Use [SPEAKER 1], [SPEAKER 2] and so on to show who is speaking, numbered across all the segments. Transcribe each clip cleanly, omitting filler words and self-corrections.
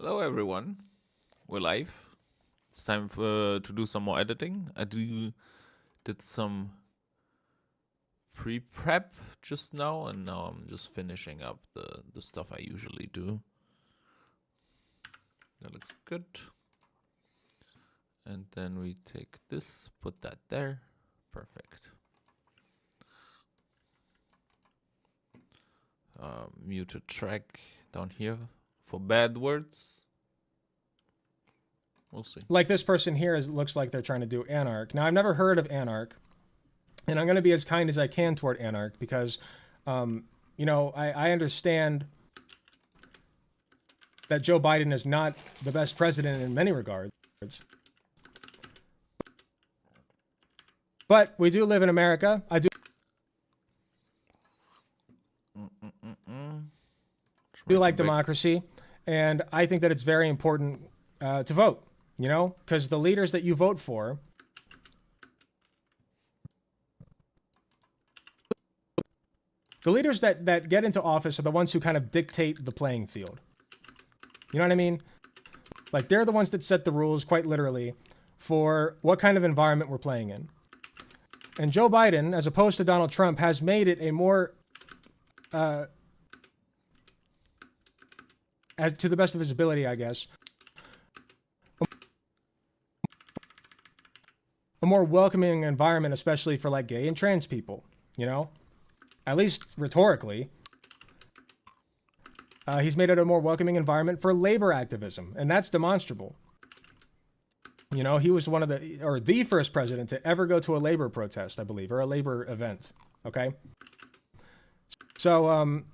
[SPEAKER 1] Hello everyone, we're live. It's time to do some more editing. Did some pre-prep just now, and now I'm just finishing up the stuff I usually do. That looks good. And then we take this, put that there. Perfect. Muted track down here for bad words. We'll see.
[SPEAKER 2] Like this person here looks like they're trying to do Anarch. Now, I've never heard of Anarch, and I'm going to be as kind as I can toward Anarch because, you know, I understand that Joe Biden is not the best president in many regards. But we do live in America. I do like democracy, and I think that it's very important to vote, you know, because the leaders that you vote for, the leaders that get into office are the ones who kind of dictate the playing field. You know what I mean? Like, they're the ones that set the rules, quite literally, for what kind of environment we're playing in. And Joe Biden, as opposed to Donald Trump, has made it a more, as to the best of his ability, I guess, a more welcoming environment, especially for like gay and trans people, you know, at least rhetorically. He's made it a more welcoming environment for labor activism, and that's demonstrable. You know, he was one of the first president to ever go to a labor protest, I believe, or a labor event. Okay. So,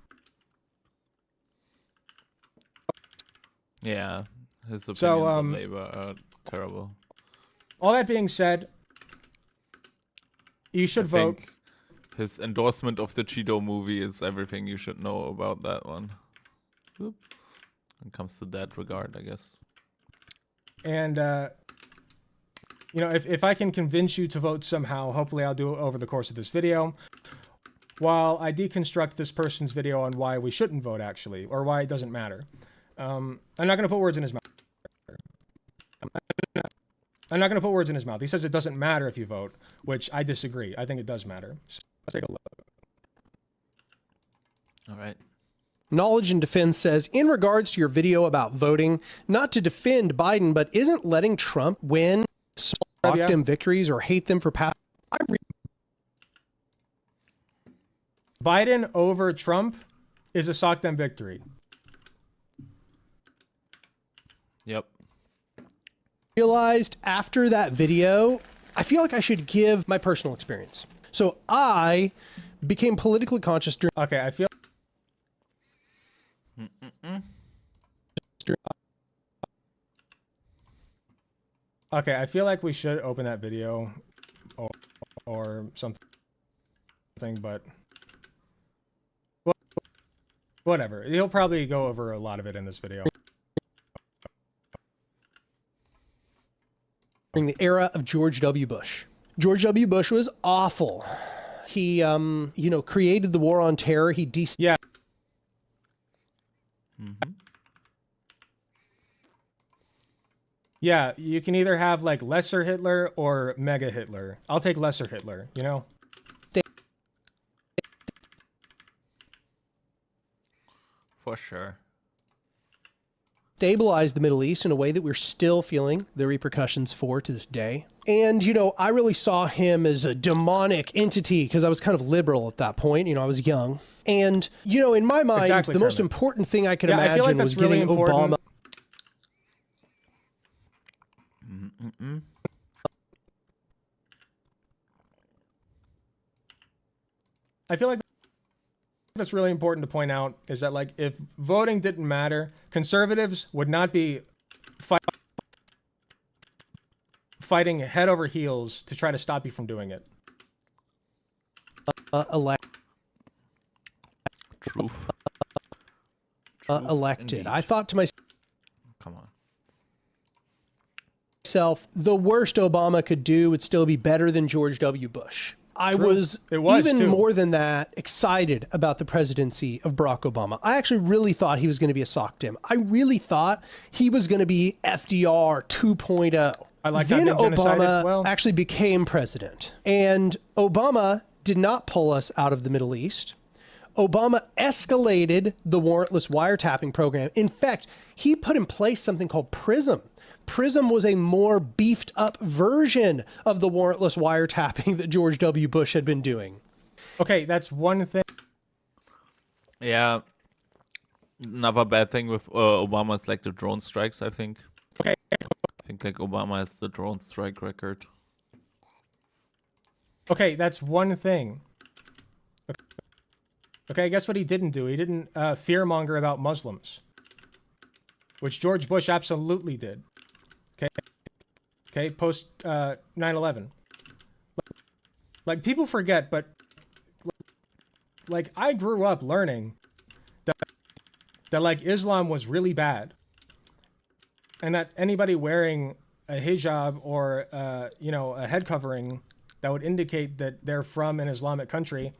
[SPEAKER 1] yeah, his opinions on labor are terrible.
[SPEAKER 2] All that being said, you should vote.
[SPEAKER 1] His endorsement of the Cheeto movie is everything you should know about that one. When it comes to that regard, I guess.
[SPEAKER 2] And, you know, if I can convince you to vote somehow, hopefully I'll do it over the course of this video, while I deconstruct this person's video on why we shouldn't vote, actually, or why it doesn't matter. I'm not going to put words in his mouth. I'm not going to put words in his mouth. He says it doesn't matter if you vote, which I disagree. I think it does matter. So let's take a look.
[SPEAKER 1] All right.
[SPEAKER 3] Knowledge and Defense says, in regards to your video about voting, not to defend Biden, but isn't letting Trump win sock them victories or hate them for past.
[SPEAKER 2] Biden over Trump is a sock them victory.
[SPEAKER 1] Yep.
[SPEAKER 3] Realized after that video, I feel like I should give my personal experience. So I became politically conscious during.
[SPEAKER 2] Okay, I feel. Okay, I feel like we should open that video or something, but whatever. He'll probably go over a lot of it in this video.
[SPEAKER 3] During the era of George W. Bush. George W. Bush was awful. He, you know, created the war on terror. He
[SPEAKER 2] Yeah. Yeah, you can either have like lesser Hitler or mega Hitler. I'll take lesser Hitler, you know?
[SPEAKER 1] For sure.
[SPEAKER 3] Stabilized the Middle East in a way that we're still feeling the repercussions for to this day. And, you know, I really saw him as a demonic entity because I was kind of liberal at that point. You know, I was young. And, you know, in my mind, the most important thing I could imagine was getting Obama.
[SPEAKER 2] I feel like that's really important to point out is that, like, if voting didn't matter, conservatives would not be fighting head over heels to try to stop you from doing it.
[SPEAKER 1] Truth.
[SPEAKER 3] Elected. Indeed. I thought to myself,
[SPEAKER 1] come on.
[SPEAKER 3] The worst Obama could do would still be better than George W. Bush. I was,
[SPEAKER 2] It was,
[SPEAKER 3] even
[SPEAKER 2] too.
[SPEAKER 3] more than that excited about the presidency of Barack Obama. I actually really thought he was going to be a sock dim. I really thought he was going to be FDR 2.0.
[SPEAKER 2] I like
[SPEAKER 3] then
[SPEAKER 2] that being genocided.
[SPEAKER 3] Obama
[SPEAKER 2] Well,
[SPEAKER 3] actually became president. And Obama did not pull us out of the Middle East. Obama escalated the warrantless wiretapping program. In fact, he put in place something called PRISM. PRISM was a more beefed up version of the warrantless wiretapping that George W. Bush had been doing.
[SPEAKER 2] okay, that's one thing.
[SPEAKER 1] Yeah. Another bad thing with Obama is like the drone strikes, I think.
[SPEAKER 2] Okay,
[SPEAKER 1] I think like Obama has the drone strike record.
[SPEAKER 2] okay, that's one thing. Okay, guess what he didn't do? He didn't fearmonger about Muslims, which George Bush absolutely did. Okay, post 9/11. Like, people forget, but like, I grew up learning that like Islam was really bad, and that anybody wearing a hijab or you know, a head covering that would indicate that they're from an Islamic country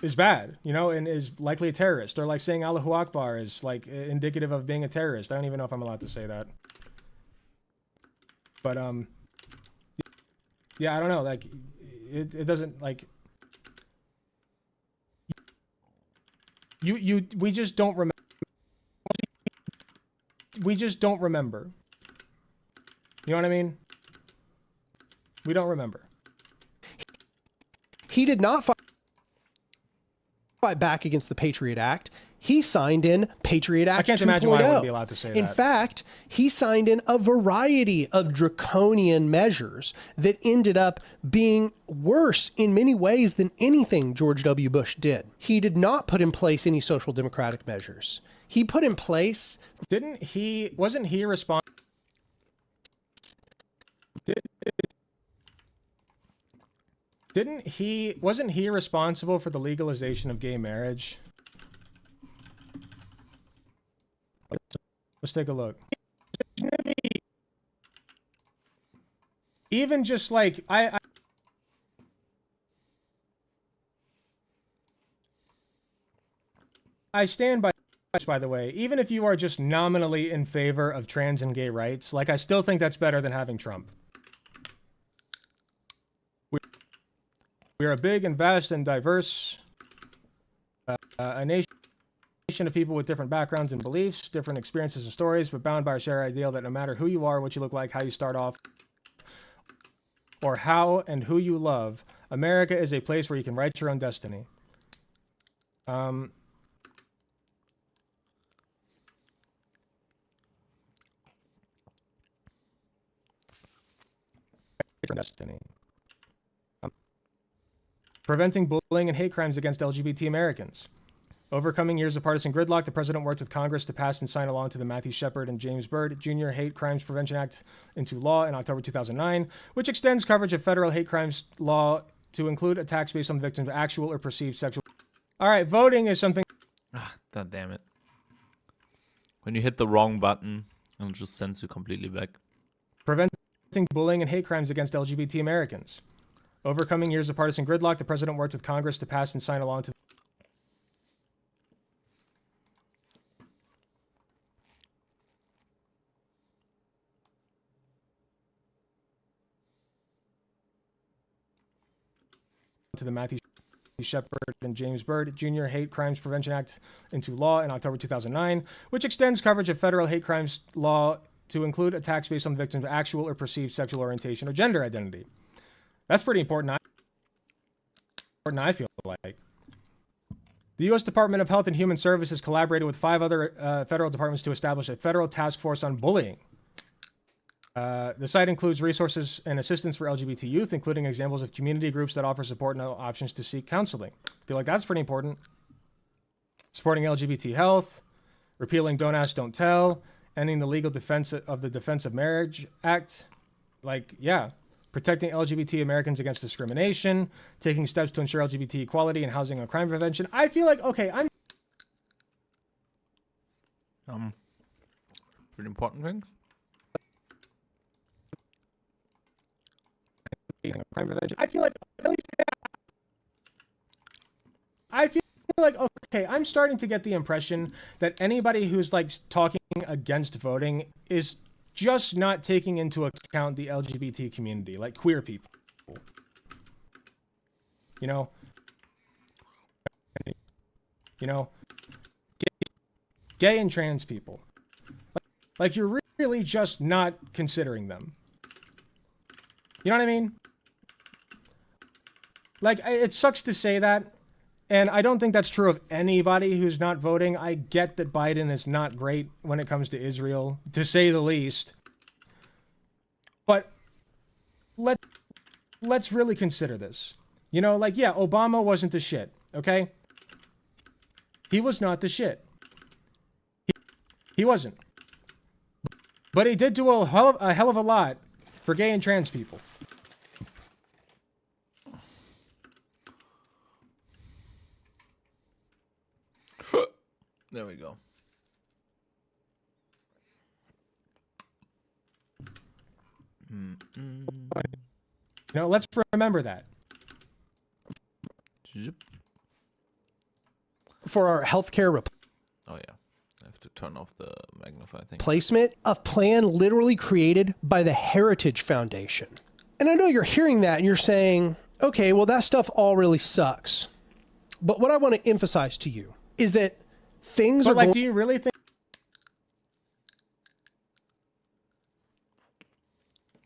[SPEAKER 2] is bad, you know, and is likely a terrorist. Or like saying Allahu Akbar is like indicative of being a terrorist. I don't even know if I'm allowed to say that. But yeah, I don't know. Like, it doesn't, like, we just don't remember. We just don't remember. You know what I mean? We don't remember.
[SPEAKER 3] He did not fight back against the Patriot Act. He signed in Patriot Act 2.0.
[SPEAKER 2] I can't imagine why I wouldn't be allowed to say that.
[SPEAKER 3] In fact, he signed in a variety of draconian measures that ended up being worse in many ways than anything George W. Bush did. He did not put in place any social democratic measures. He put in place...
[SPEAKER 2] Wasn't he responsible? Wasn't he responsible for the legalization of gay marriage? Let's take a look. Even just like, I stand by the way, even if you are just nominally in favor of trans and gay rights, like, I still think that's better than having Trump. We are a big and vast and diverse a nation of people with different backgrounds and beliefs, different experiences and stories, but bound by a shared ideal that no matter who you are, what you look like, how you start off, or how and who you love, America is a place where you can write your own destiny. Destiny. Preventing bullying and hate crimes against LGBT Americans. Overcoming years of partisan gridlock, the president worked with Congress to pass and sign along to the Matthew Shepard and James Byrd Jr. Hate Crimes Prevention Act into law in October 2009, which extends coverage of federal hate crimes law to include attacks based on the victim's actual or perceived sexual... All right, voting is something...
[SPEAKER 1] God damn it. When you hit the wrong button, it just sends you completely back.
[SPEAKER 2] Preventing bullying and hate crimes against LGBT Americans. Overcoming years of partisan gridlock, the president worked with Congress to pass and sign along to the Matthew Shepard and James Byrd Jr. Hate Crimes Prevention Act into law in October 2009, which extends coverage of federal hate crimes law to include attacks based on the victim's actual or perceived sexual orientation or gender identity. That's pretty important, I feel like. The U.S. Department of Health and Human Services collaborated with 5 other federal departments to establish a federal task force on bullying. The site includes resources and assistance for LGBT youth, including examples of community groups that offer support and options to seek counseling. I feel like that's pretty important. Supporting LGBT health, repealing Don't Ask, Don't Tell, ending the legal defense of the Defense of Marriage Act. Like, yeah. Protecting LGBT Americans against discrimination, taking steps to ensure LGBT equality and housing and crime prevention. I feel like, okay,
[SPEAKER 1] Pretty important things.
[SPEAKER 2] crime prevention. I feel like, okay, I'm starting to get the impression that anybody who's like talking against voting is just not taking into account the LGBT community, like queer people. You know, gay and trans people. Like you're really just not considering them. You know what I mean? Like, it sucks to say that, and I don't think that's true of anybody who's not voting. I get that Biden is not great when it comes to Israel, to say the least. But let's really consider this. You know, like, yeah, Obama wasn't the shit, okay? He was not the shit. He wasn't. But he did do a hell of a lot for gay and trans people.
[SPEAKER 1] There we go.
[SPEAKER 2] You know, let's remember that.
[SPEAKER 1] Yep.
[SPEAKER 3] For our healthcare
[SPEAKER 1] Oh yeah, I have to turn off the magnify thing.
[SPEAKER 3] replacement, a plan literally created by the Heritage Foundation. And I know you're hearing that and you're saying, okay, well, that stuff all really sucks. But what I want to emphasize to you is that things
[SPEAKER 2] But
[SPEAKER 3] are
[SPEAKER 2] like,
[SPEAKER 3] going...
[SPEAKER 2] do you really think?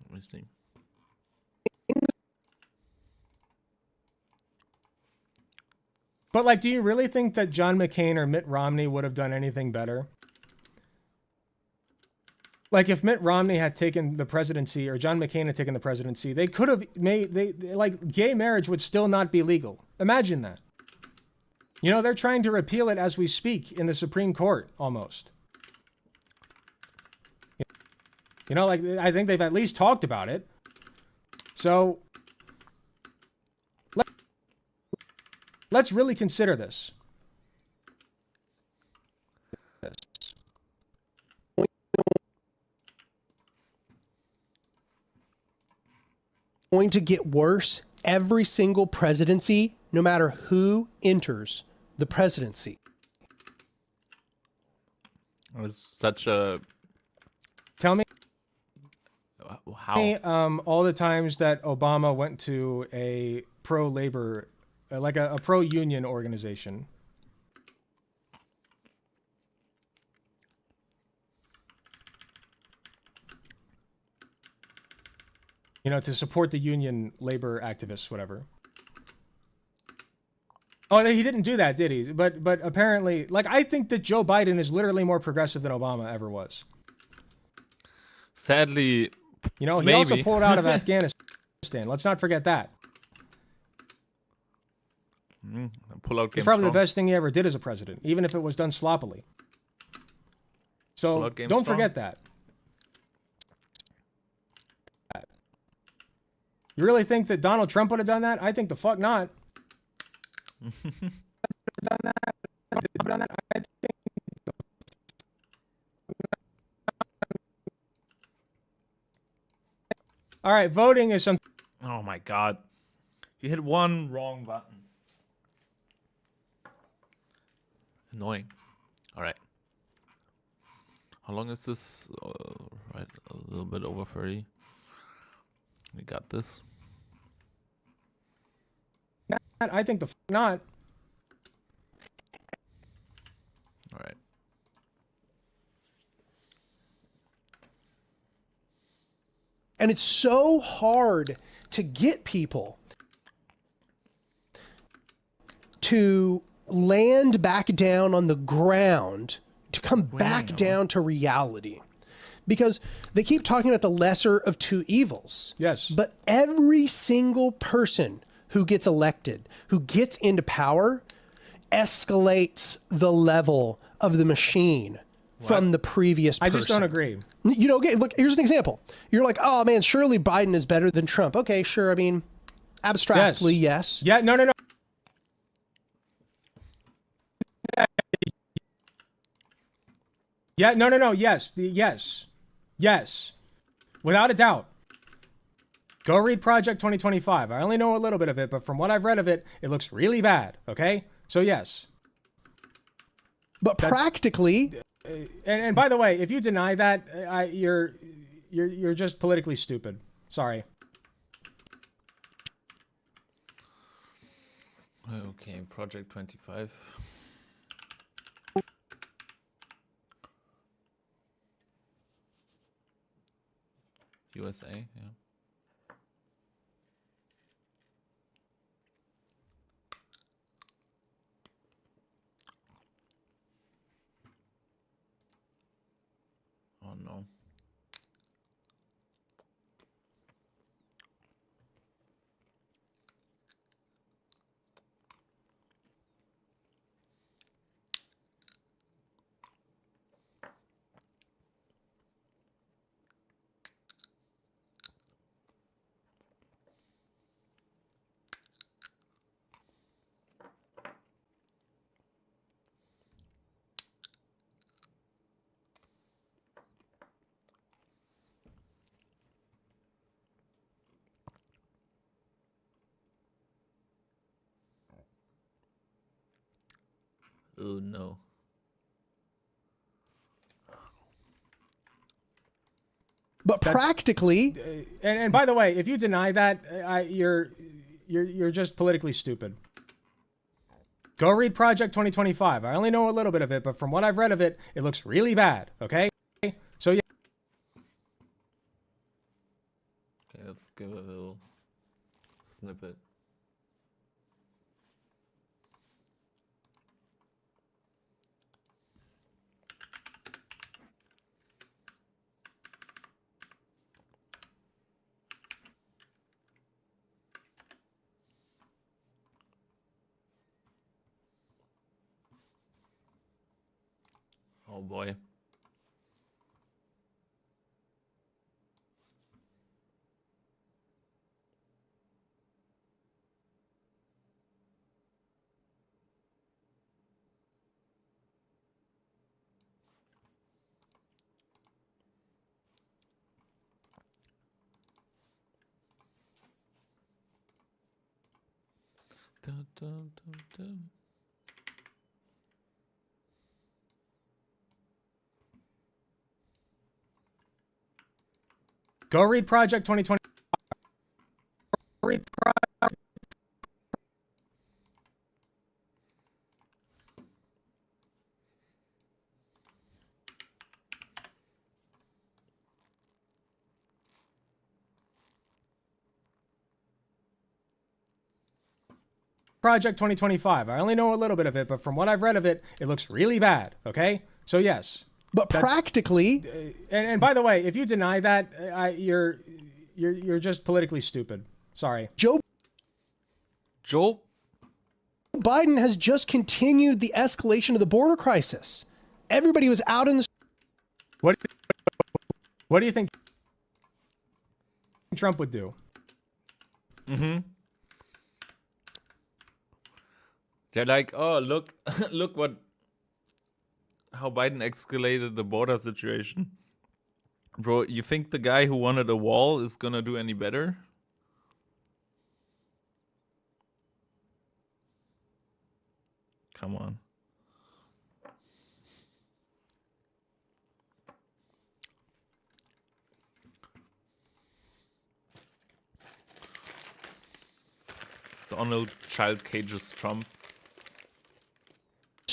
[SPEAKER 1] Let me see.
[SPEAKER 2] But like, do you really think that John McCain or Mitt Romney would have done anything better? Like, if Mitt Romney had taken the presidency or John McCain had taken the presidency, they could have like, gay marriage would still not be legal. Imagine that. You know, they're trying to repeal it as we speak in the Supreme Court, almost. You know, like, I think they've at least talked about it. So, let's really consider this.
[SPEAKER 3] going to get worse every single presidency, no matter who enters the presidency.
[SPEAKER 1] It's such a
[SPEAKER 2] Tell me
[SPEAKER 1] how
[SPEAKER 2] all the times that Obama went to a pro-labor, like a pro-union organization. You know, to support the union labor activists, whatever. Oh, he didn't do that, did he? But apparently, like, I think that Joe Biden is literally more progressive than Obama ever was.
[SPEAKER 1] sadly.
[SPEAKER 2] You know, he
[SPEAKER 1] Maybe.
[SPEAKER 2] also pulled out of Afghanistan. Let's not forget that.
[SPEAKER 1] Pull out game
[SPEAKER 2] It's probably
[SPEAKER 1] strong.
[SPEAKER 2] the best thing he ever did as a president, even if it was done sloppily. So
[SPEAKER 1] Pull out game
[SPEAKER 2] don't
[SPEAKER 1] strong.
[SPEAKER 2] forget that. You really think that Donald Trump would have done that? I think the fuck not. All right, voting is something.
[SPEAKER 1] Oh my god. You hit one wrong button. Annoying. Alright. How long is this? Right, a little bit over 30. We got this.
[SPEAKER 2] I think the fuck not.
[SPEAKER 1] Alright.
[SPEAKER 3] And it's so hard to get people to land back down on the ground, to come back down to reality. Because they keep talking about the lesser of two evils.
[SPEAKER 2] Yes.
[SPEAKER 3] But every single person who gets elected, who gets into power, escalates the level of the machine from the previous person.
[SPEAKER 2] I just don't agree.
[SPEAKER 3] You know, okay, look, here's an example. You're like, oh man, surely Biden is better than Trump. Okay, sure. I mean, abstractly, yes.
[SPEAKER 2] Yeah, no. Yeah, no. Yes. Yes. Without a doubt. Go read Project 2025. I only know a little bit of it, but from what I've read of it, it looks really bad. Okay? So yes.
[SPEAKER 3] But practically,
[SPEAKER 2] And by the way, if you deny that, you're just politically stupid. Sorry.
[SPEAKER 1] Okay, Project 25. USA, yeah. Oh no. Oh no.
[SPEAKER 3] but practically,
[SPEAKER 2] And by the way, if you deny that, you're just politically stupid. Go read Project 2025. I only know a little bit of it, but from what I've read of it, it looks really bad. Okay? So yeah.
[SPEAKER 1] Okay, let's give a little snippet. Oh boy. Dun, dun, dun, dun.
[SPEAKER 2] Go read Project 2025. Read Project 2025. I only know a little bit of it, but from what I've read of it, it looks really bad. Okay? So yes.
[SPEAKER 3] but practically,
[SPEAKER 2] And by the way, if you deny that, you're just politically stupid. Sorry.
[SPEAKER 3] Joe
[SPEAKER 1] Joe?
[SPEAKER 3] Biden has just continued the escalation of the border crisis. Everybody was out in the
[SPEAKER 2] What do you think Trump would do?
[SPEAKER 1] They're like, oh, look, look how Biden escalated the border situation. Bro, you think the guy who wanted a wall is gonna do any better? Come on. Donald Child Cages Trump.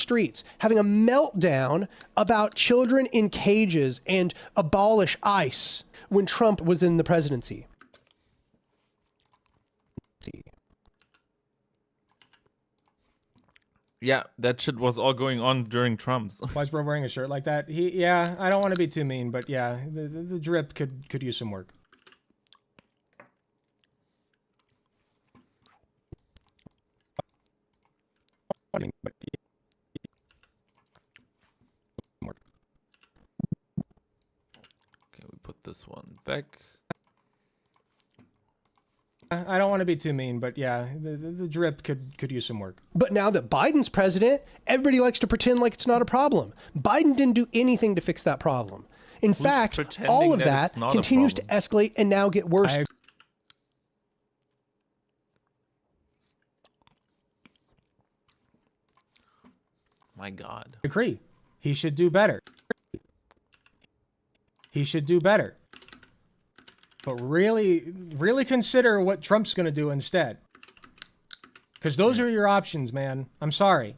[SPEAKER 3] streets, having a meltdown about children in cages and abolish ICE when Trump was in the presidency.
[SPEAKER 1] Yeah, that shit was all going on during Trump's.
[SPEAKER 2] Why is bro wearing a shirt like that? Yeah, I don't want to be too mean, but yeah, the drip could use some work.
[SPEAKER 1] Okay, we put this one back.
[SPEAKER 2] I don't want to be too mean, but yeah, the drip could use some work.
[SPEAKER 3] But now that Biden's president, everybody likes to pretend like it's not a problem. Biden didn't do anything to fix that problem. In fact,
[SPEAKER 1] pretending
[SPEAKER 3] all of
[SPEAKER 1] that it's
[SPEAKER 3] that
[SPEAKER 1] not a
[SPEAKER 3] continues to
[SPEAKER 1] problem?
[SPEAKER 3] escalate and now get worse.
[SPEAKER 1] My God.
[SPEAKER 2] Agree. He should do better. He should do better. But really, really consider what Trump's going to do instead. Because those are your options, man. I'm sorry.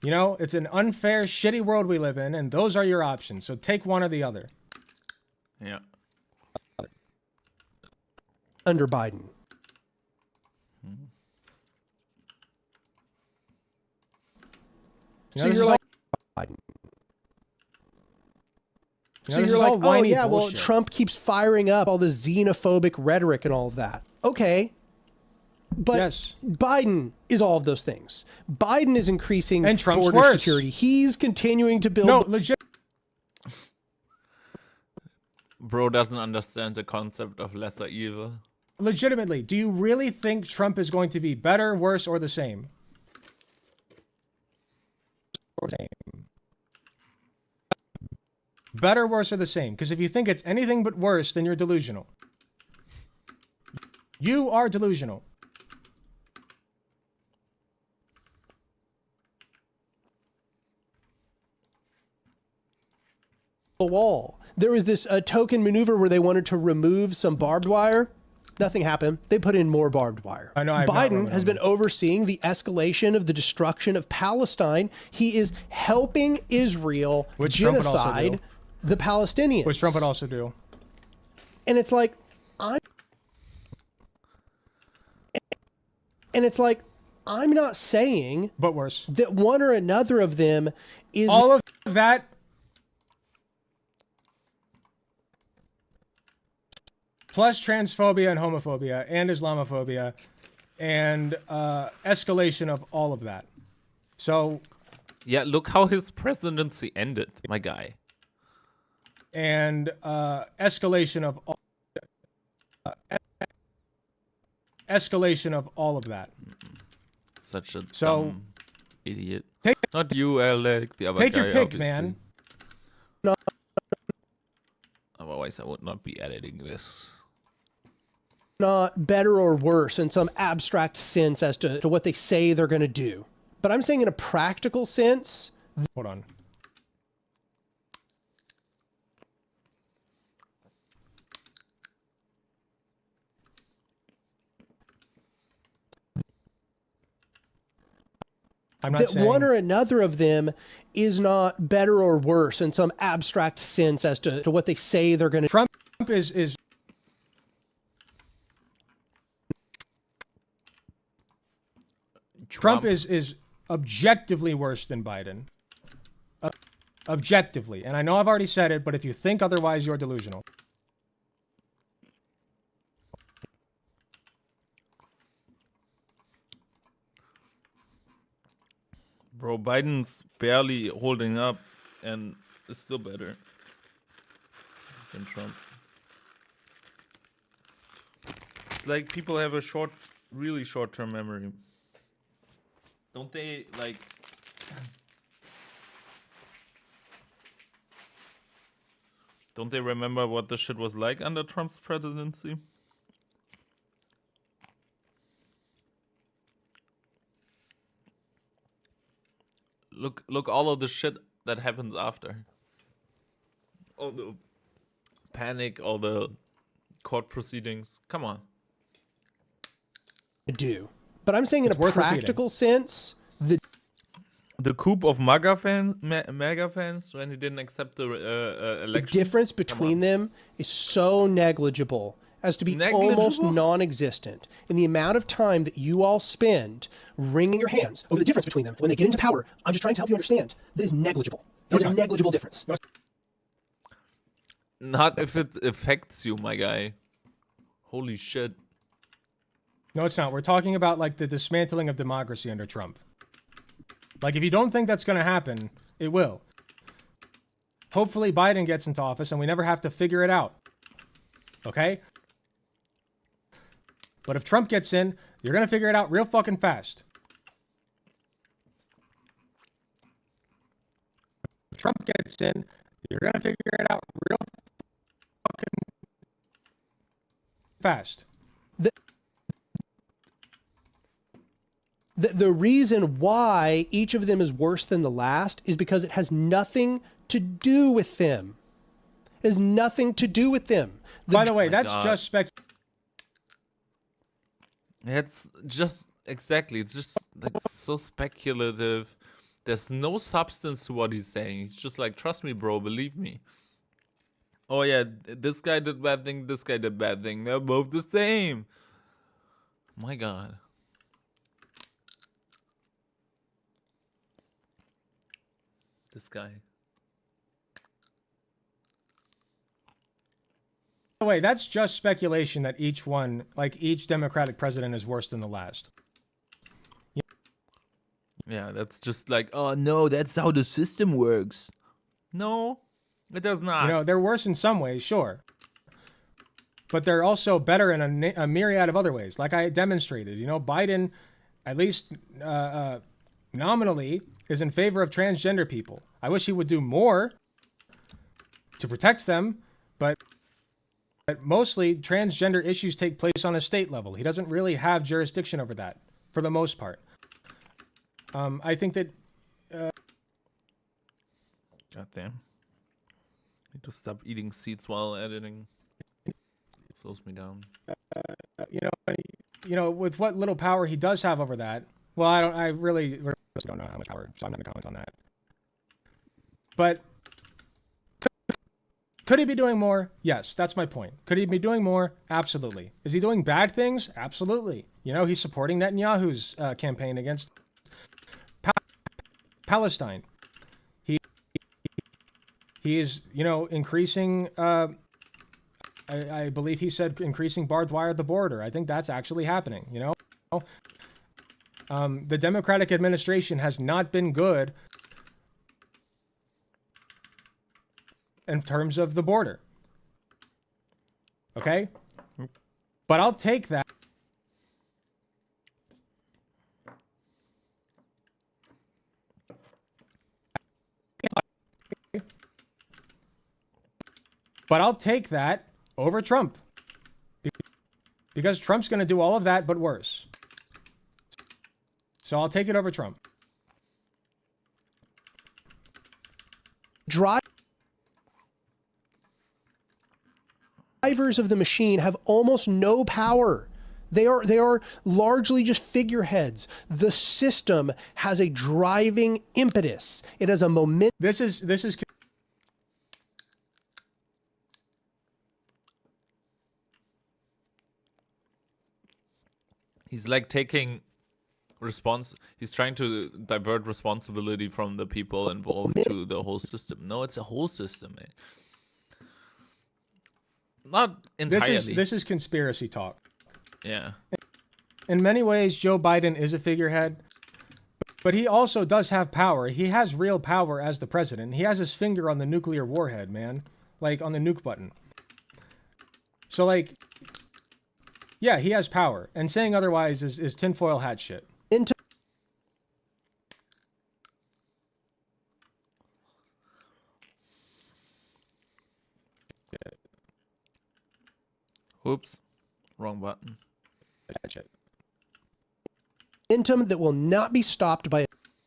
[SPEAKER 2] You know, it's an unfair, shitty world we live in, and those are your options. So take one or the other.
[SPEAKER 1] Yeah.
[SPEAKER 3] Under Biden.
[SPEAKER 2] You know,
[SPEAKER 3] So
[SPEAKER 2] this
[SPEAKER 3] you're
[SPEAKER 2] is
[SPEAKER 3] like,
[SPEAKER 2] all-
[SPEAKER 3] Biden.
[SPEAKER 2] you know,
[SPEAKER 3] So
[SPEAKER 2] this
[SPEAKER 3] you're
[SPEAKER 2] is
[SPEAKER 3] like,
[SPEAKER 2] all
[SPEAKER 3] oh
[SPEAKER 2] whiny
[SPEAKER 3] yeah, well,
[SPEAKER 2] bullshit.
[SPEAKER 3] Trump keeps firing up all the xenophobic rhetoric and all of that. Okay. But
[SPEAKER 2] Yes.
[SPEAKER 3] Biden is all of those things. Biden is increasing
[SPEAKER 2] And Trump's
[SPEAKER 3] border
[SPEAKER 2] worse.
[SPEAKER 3] security. He's continuing to build.
[SPEAKER 2] No, legit.
[SPEAKER 1] Bro doesn't understand the concept of lesser evil.
[SPEAKER 2] Legitimately, do you really think Trump is going to be better, worse, or the same? Better, worse, or the same? Because if you think it's anything but worse, then you're delusional. You are delusional.
[SPEAKER 3] The wall. There was this token maneuver where they wanted to remove some barbed wire. Nothing happened. They put in more barbed wire.
[SPEAKER 2] I know, I've not
[SPEAKER 3] Biden
[SPEAKER 2] really
[SPEAKER 3] has
[SPEAKER 2] known
[SPEAKER 3] been overseeing the escalation of the destruction of Palestine. He is helping Israel
[SPEAKER 2] Which Trump would also
[SPEAKER 3] genocide
[SPEAKER 2] do.
[SPEAKER 3] the Palestinians.
[SPEAKER 2] Which Trump would also do.
[SPEAKER 3] And it's like, I'm not saying
[SPEAKER 2] But worse.
[SPEAKER 3] that one or another of them is
[SPEAKER 2] All of that. Plus transphobia and homophobia and Islamophobia and escalation of all of that. So,
[SPEAKER 1] Yeah, look how his presidency ended, my guy.
[SPEAKER 2] and escalation of all, escalation of all of that.
[SPEAKER 1] Such a
[SPEAKER 2] So,
[SPEAKER 1] dumb idiot.
[SPEAKER 2] take-
[SPEAKER 1] Not you, Alec. The other
[SPEAKER 2] Take
[SPEAKER 1] guy,
[SPEAKER 2] your pick,
[SPEAKER 1] obviously.
[SPEAKER 2] man.
[SPEAKER 1] Otherwise, I would not be editing this.
[SPEAKER 3] not better or worse in some abstract sense as to what they say they're going to do. But I'm saying in a practical sense,
[SPEAKER 2] Hold on. I'm not
[SPEAKER 3] that
[SPEAKER 2] saying
[SPEAKER 3] one or another of them is not better or worse in some abstract sense as to what they say they're going to.
[SPEAKER 2] Trump is Trump is objectively worse than Biden. Objectively. And I know I've already said it, but if you think otherwise, you're delusional.
[SPEAKER 1] Bro, Biden's barely holding up and is still better than Trump. It's like people have a really short-term memory. Don't they, like... Don't they remember what the shit was like under Trump's presidency? Look all of the shit that happens after. All the panic, all the court proceedings. Come on.
[SPEAKER 3] do. But I'm saying in
[SPEAKER 2] It's
[SPEAKER 3] a
[SPEAKER 2] worth
[SPEAKER 3] practical sense,
[SPEAKER 1] The coup of MAGA fans when he didn't accept the
[SPEAKER 3] the
[SPEAKER 1] election.
[SPEAKER 3] difference between them is so negligible as to be almost
[SPEAKER 1] Negligible?
[SPEAKER 3] non-existent in the amount of time that you all spend wringing your hands over the difference between them when they get into power. I'm just trying to help you understand that is negligible. There's a negligible difference.
[SPEAKER 1] Not if it affects you, my guy. Holy shit.
[SPEAKER 2] No, it's not. We're talking about like the dismantling of democracy under Trump. Like if you don't think that's going to happen, it will. Hopefully Biden gets into office and we never have to figure it out. Okay? But if Trump gets in, you're going to figure it out real fucking fast. If Trump gets in, you're going to figure it out real fucking fast.
[SPEAKER 3] The reason why each of them is worse than the last is because it has nothing to do with them. It has nothing to do with them.
[SPEAKER 2] By the way, that's
[SPEAKER 1] God.
[SPEAKER 2] just
[SPEAKER 1] It's just exactly. It's just like so speculative. There's no substance to what he's saying. He's just like, trust me, bro, believe me. Oh yeah, this guy did bad thing. This guy did bad thing. They're both the same. My God. This guy.
[SPEAKER 2] By the way, that's just speculation that each one, like each Democratic president, is worse than the last.
[SPEAKER 1] Yeah, that's just like, oh no, that's how the system works. No, it does not.
[SPEAKER 2] You know, they're worse in some ways, sure. But they're also better in a myriad of other ways. Like I demonstrated, you know, Biden, at least nominally, is in favor of transgender people. I wish he would do more to protect them, but mostly transgender issues take place on a state level. He doesn't really have jurisdiction over that, for the most part. I think that...
[SPEAKER 1] God damn. Need to stop eating seeds while editing. Slows me down.
[SPEAKER 2] you know, with what little power he does have over that, well, I really don't know how much power, so I'm not going to comment on that. But could he be doing more? Yes, that's my point. Could he be doing more? Absolutely. Is he doing bad things? Absolutely. You know, he's supporting Netanyahu's campaign against Palestine. He is, you know, increasing, I believe he said increasing barbed wire at the border. I think that's actually happening, you know. The Democratic administration has not been good in terms of the border. Okay? But I'll take that. But I'll take that over Trump. Because Trump's going to do all of that, but worse. So I'll take it over Trump.
[SPEAKER 3] Drivers of the machine have almost no power. They are largely just figureheads. The system has a driving impetus. It has a momentum.
[SPEAKER 2] This is
[SPEAKER 1] He's like taking he's trying to divert responsibility from the people involved to the whole system. No, it's a whole system, man. Not entirely.
[SPEAKER 2] this is conspiracy talk.
[SPEAKER 1] Yeah.
[SPEAKER 2] In many ways, Joe Biden is a figurehead, but he also does have power. He has real power as the president. He has his finger on the nuclear warhead, man. Like on the nuke button. So like, yeah, he has power. And saying otherwise is tinfoil hat shit.
[SPEAKER 1] Oops. Wrong button.
[SPEAKER 3] Momentum that will not be stopped by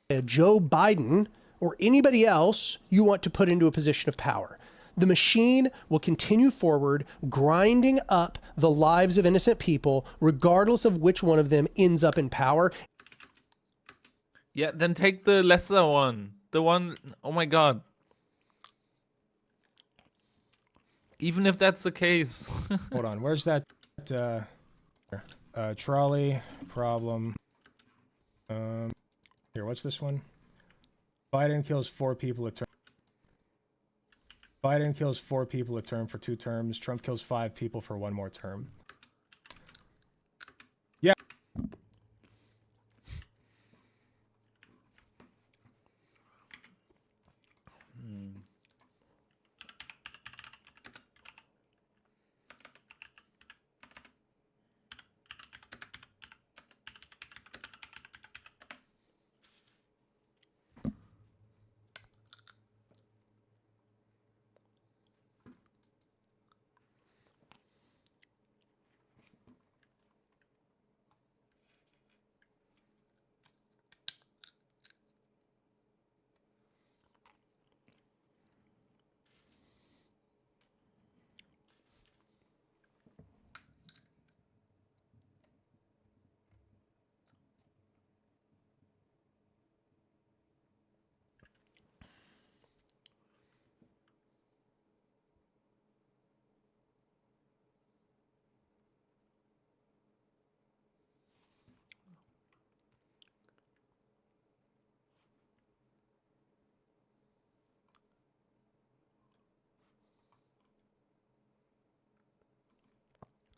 [SPEAKER 3] a Joe Biden or anybody else you want to put into a position of power. The machine will continue forward, grinding up the lives of innocent people, regardless of which one of them ends up in power.
[SPEAKER 1] Yeah, then take the lesser one. The one, oh my God. Even if that's the case.
[SPEAKER 2] Hold on, where's that trolley problem? Here, what's this one? Biden kills 4 people a term. Biden kills 4 people a term for 2 terms. Trump kills 5 people for 1 more term. Yeah.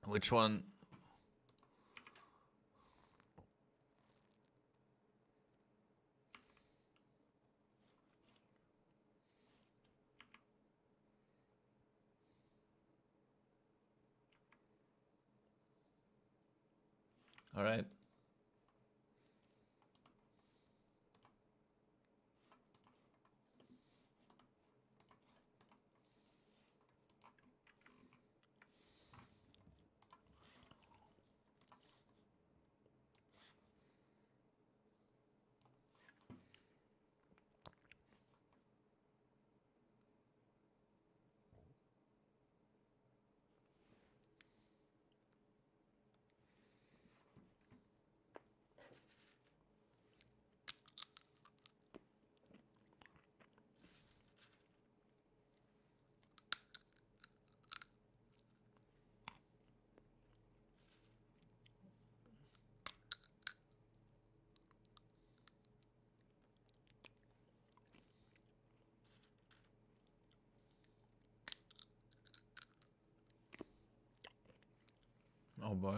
[SPEAKER 1] Which one? All right. Oh boy.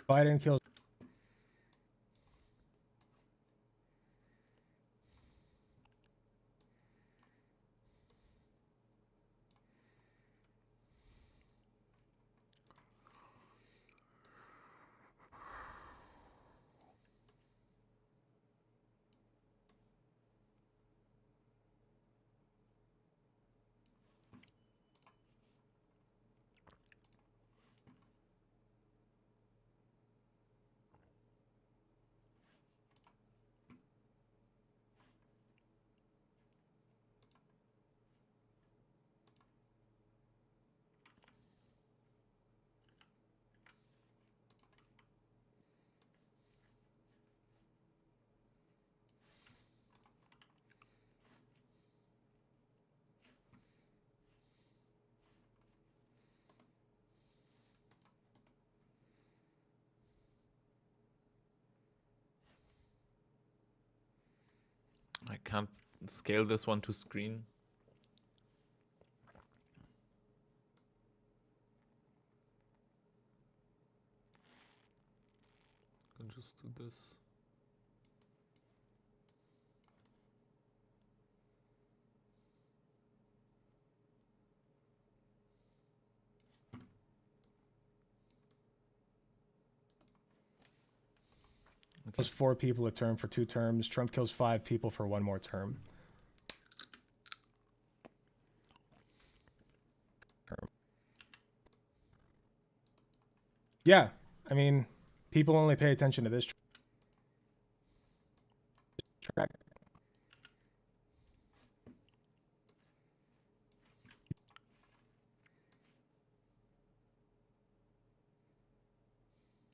[SPEAKER 2] Biden kills.
[SPEAKER 1] I can't scale this one to screen. Can just do this.
[SPEAKER 2] Kills 4 people a term for 2 terms. Trump kills 5 people for 1 more term. Yeah, I mean, people only pay attention to this track.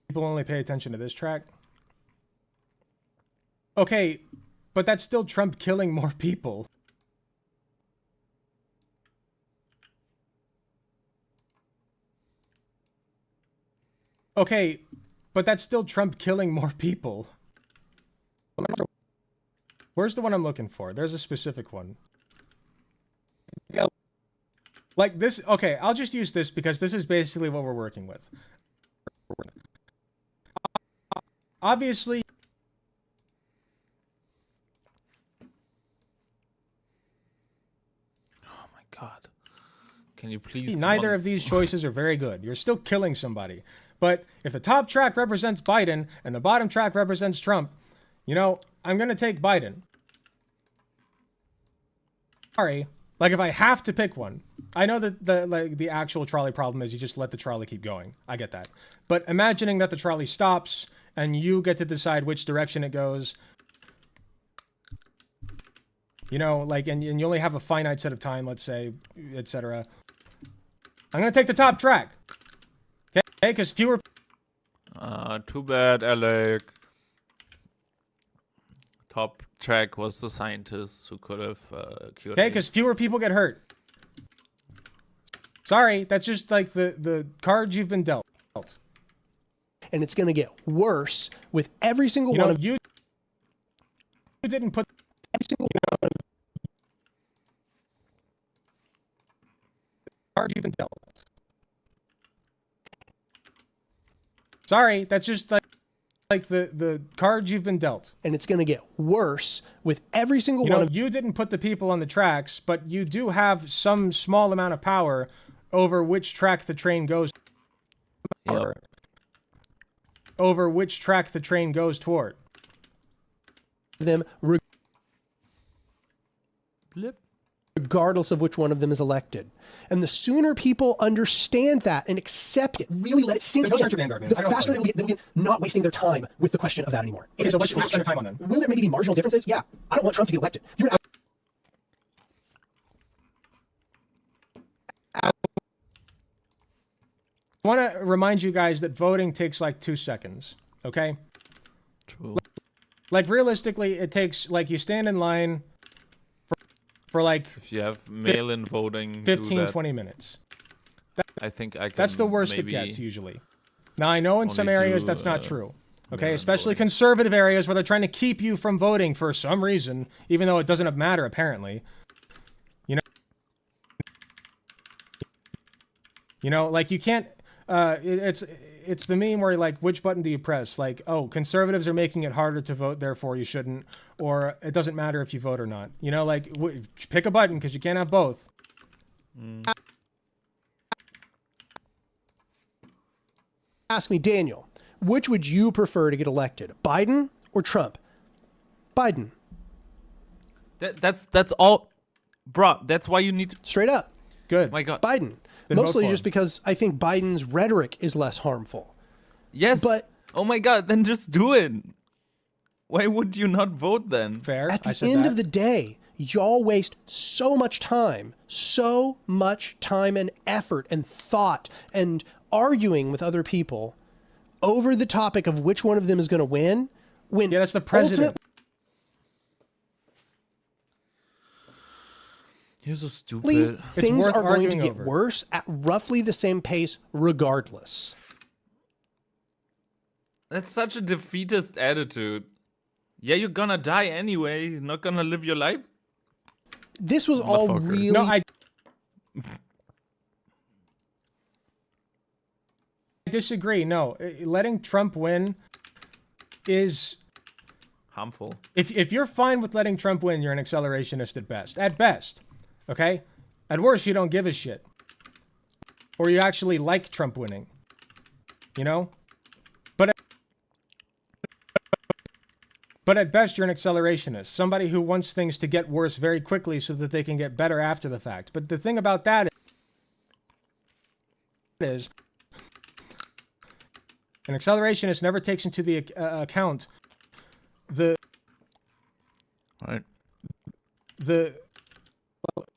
[SPEAKER 2] People only pay attention to this track. Okay, but that's still Trump killing more people. Okay, but that's still Trump killing more people. Where's the one I'm looking for? There's a specific one. Like this, okay, I'll just use this because this is basically what we're working with. Obviously,
[SPEAKER 1] Oh my god. Can you please?
[SPEAKER 2] neither of
[SPEAKER 1] once-
[SPEAKER 2] these choices are very good. You're still killing somebody. But if the top track represents Biden and the bottom track represents Trump, you know, I'm going to take Biden. Sorry. Like, if I have to pick one, I know that the actual trolley problem is you just let the trolley keep going. I get that. But imagining that the trolley stops and you get to decide which direction it goes, you know, like, and you only have a finite set of time, let's say, etc. I'm going to take the top track. Okay, because fewer...
[SPEAKER 1] Too bad, Alec. Top track was the scientist who could have cured.
[SPEAKER 2] Okay, because
[SPEAKER 1] AIDS.
[SPEAKER 2] fewer people get hurt. Sorry, that's just like the cards you've been dealt.
[SPEAKER 3] And it's going to get worse with every single
[SPEAKER 2] You
[SPEAKER 3] one
[SPEAKER 2] know,
[SPEAKER 3] of
[SPEAKER 2] you didn't put
[SPEAKER 3] every single one of
[SPEAKER 2] cards you've been dealt. Sorry, that's just like the cards you've been dealt.
[SPEAKER 3] and it's going to get worse with every single
[SPEAKER 2] You
[SPEAKER 3] one
[SPEAKER 2] know,
[SPEAKER 3] of
[SPEAKER 2] you didn't put the people on the tracks, but you do have some small amount of power over which track the train goes.
[SPEAKER 1] Yep.
[SPEAKER 2] Over which track the train goes toward.
[SPEAKER 3] them,
[SPEAKER 1] Blip.
[SPEAKER 3] regardless of which one of them is elected. And the sooner people understand that and accept it, really let it sink in, the faster they'll get not wasting their time with the question of that anymore.
[SPEAKER 2] Okay, so what should we spend our time on then?
[SPEAKER 3] Will there maybe be marginal differences? Yeah. I don't want Trump to be elected. You're
[SPEAKER 2] I want to remind you guys that voting takes like 2 seconds, okay?
[SPEAKER 1] True.
[SPEAKER 2] Like realistically, it takes like you stand in line for like
[SPEAKER 1] If you have mail-in voting,
[SPEAKER 2] 15,
[SPEAKER 1] do that.
[SPEAKER 2] 20 minutes.
[SPEAKER 1] I think I can.
[SPEAKER 2] That's the worst
[SPEAKER 1] maybe
[SPEAKER 2] it gets usually. Now I know in some
[SPEAKER 1] only
[SPEAKER 2] areas
[SPEAKER 1] do,
[SPEAKER 2] that's not true. Okay,
[SPEAKER 1] mail-in
[SPEAKER 2] especially
[SPEAKER 1] voting.
[SPEAKER 2] conservative areas where they're trying to keep you from voting for some reason, even though it doesn't matter apparently. You know, like you can't. It's the meme where like, which button do you press? Like, oh, conservatives are making it harder to vote, therefore you shouldn't, or it doesn't matter if you vote or not. You know, like pick a button because you can't have both.
[SPEAKER 3] Ask me, Daniel, which would you prefer to get elected, Biden or Trump? Biden.
[SPEAKER 1] That's all, bro. That's why you need.
[SPEAKER 3] Straight up.
[SPEAKER 2] Good.
[SPEAKER 1] My God.
[SPEAKER 3] Biden.
[SPEAKER 2] Then vote
[SPEAKER 3] Mostly
[SPEAKER 2] for
[SPEAKER 3] just
[SPEAKER 2] him.
[SPEAKER 3] because I think Biden's rhetoric is less harmful.
[SPEAKER 1] Yes.
[SPEAKER 3] But-
[SPEAKER 1] oh my God, then just do it. Why would you not vote then?
[SPEAKER 2] Fair.
[SPEAKER 3] At
[SPEAKER 2] I
[SPEAKER 3] the
[SPEAKER 2] said
[SPEAKER 3] end
[SPEAKER 2] that.
[SPEAKER 3] of the day, y'all waste so much time and effort and thought and arguing with other people over the topic of which one of them is going to win. When
[SPEAKER 2] Yeah, that's the president.
[SPEAKER 1] You're so
[SPEAKER 3] ultimately,
[SPEAKER 1] stupid.
[SPEAKER 3] things
[SPEAKER 2] worth
[SPEAKER 3] are going to
[SPEAKER 2] arguing
[SPEAKER 3] get
[SPEAKER 2] over.
[SPEAKER 3] worse at roughly the same pace regardless.
[SPEAKER 1] That's such a defeatist attitude. Yeah, you're gonna die anyway. You're not gonna live your life.
[SPEAKER 3] This was all
[SPEAKER 1] Motherfucker.
[SPEAKER 3] really
[SPEAKER 2] No, I disagree. No, letting Trump win is
[SPEAKER 1] Harmful.
[SPEAKER 2] if you're fine with letting Trump win, you're an accelerationist at best. At best, okay. At worst, you don't give a shit, or you actually like Trump winning. You know, but at best, you're an accelerationist, somebody who wants things to get worse very quickly so that they can get better after the fact. But the thing about that is an accelerationist never takes into the account the
[SPEAKER 1] Right.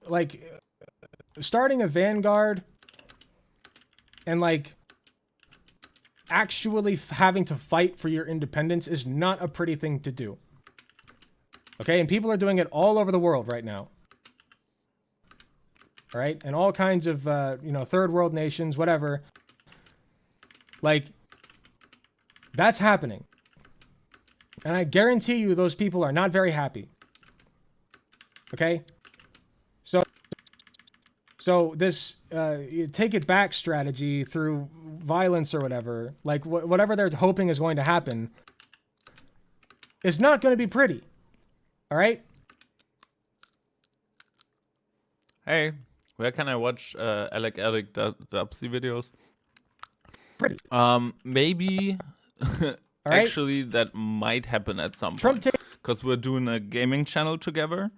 [SPEAKER 2] like starting a vanguard and like actually having to fight for your independence is not a pretty thing to do. Okay, and people are doing it all over the world right now. All right, and all kinds of third world nations, whatever. Like that's happening. And I guarantee you those people are not very happy. Okay? So this take it back strategy through violence or whatever, like whatever they're hoping is going to happen, is not going to be pretty. All right?
[SPEAKER 1] Hey, where can I watch Alec Dubsy videos?
[SPEAKER 2] Pretty.
[SPEAKER 1] Maybe.
[SPEAKER 2] All right?
[SPEAKER 1] Actually, that might happen at some
[SPEAKER 2] Trump
[SPEAKER 1] point. Because we're doing a gaming channel together.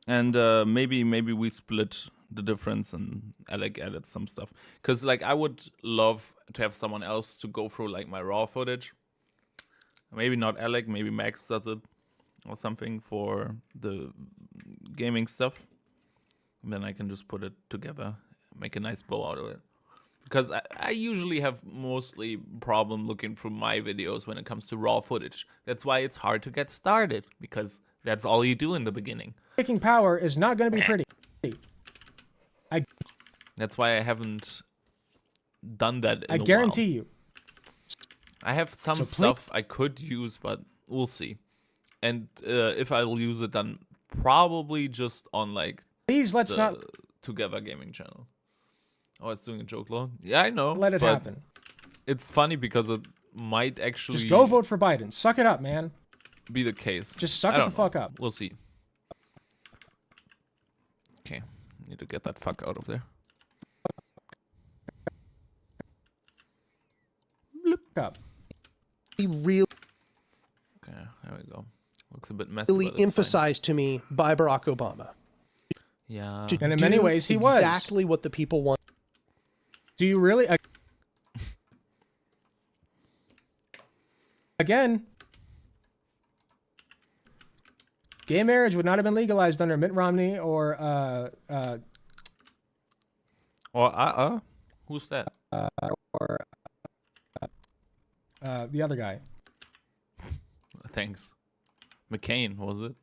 [SPEAKER 1] And maybe we split the difference and Alec added some stuff. Because like I would love to have someone else to go through like my raw footage. Maybe not Alec, maybe Max does it or something for the gaming stuff. And then I can just put it together, make a nice bow out of it. Because I usually have mostly problem looking through my videos when it comes to raw footage. That's why it's hard to get started, because that's all you do in the beginning.
[SPEAKER 2] Taking power is not going to be pretty.
[SPEAKER 1] That's why I haven't done that in
[SPEAKER 2] I
[SPEAKER 1] a while.
[SPEAKER 2] guarantee you.
[SPEAKER 1] I have some
[SPEAKER 2] So please-
[SPEAKER 1] stuff I could use, but we'll see. And if I'll use it, then probably just on like
[SPEAKER 2] Please let's
[SPEAKER 1] the
[SPEAKER 2] not
[SPEAKER 1] Together Gaming channel. Oh, it's doing a joke law. Yeah, I know.
[SPEAKER 2] let it
[SPEAKER 1] but
[SPEAKER 2] happen.
[SPEAKER 1] It's funny because it might actually
[SPEAKER 2] Just go vote for Biden. Suck it up, man.
[SPEAKER 1] be the case.
[SPEAKER 2] Just suck
[SPEAKER 1] I
[SPEAKER 2] it
[SPEAKER 1] don't
[SPEAKER 2] the fuck
[SPEAKER 1] know.
[SPEAKER 2] up.
[SPEAKER 1] We'll see. Okay, need to get that fuck out of there.
[SPEAKER 2] Up.
[SPEAKER 3] He really
[SPEAKER 1] Okay, there we go. Looks a bit messy. but it's fine.
[SPEAKER 3] emphasized to me by Barack Obama.
[SPEAKER 1] Yeah.
[SPEAKER 3] To
[SPEAKER 2] And in many
[SPEAKER 3] do
[SPEAKER 2] ways, he was.
[SPEAKER 3] exactly what the people want.
[SPEAKER 2] Do you really? Again, gay marriage would not have been legalized under Mitt Romney or
[SPEAKER 1] Or who's that?
[SPEAKER 2] the other guy.
[SPEAKER 1] Thanks. McCain, was it?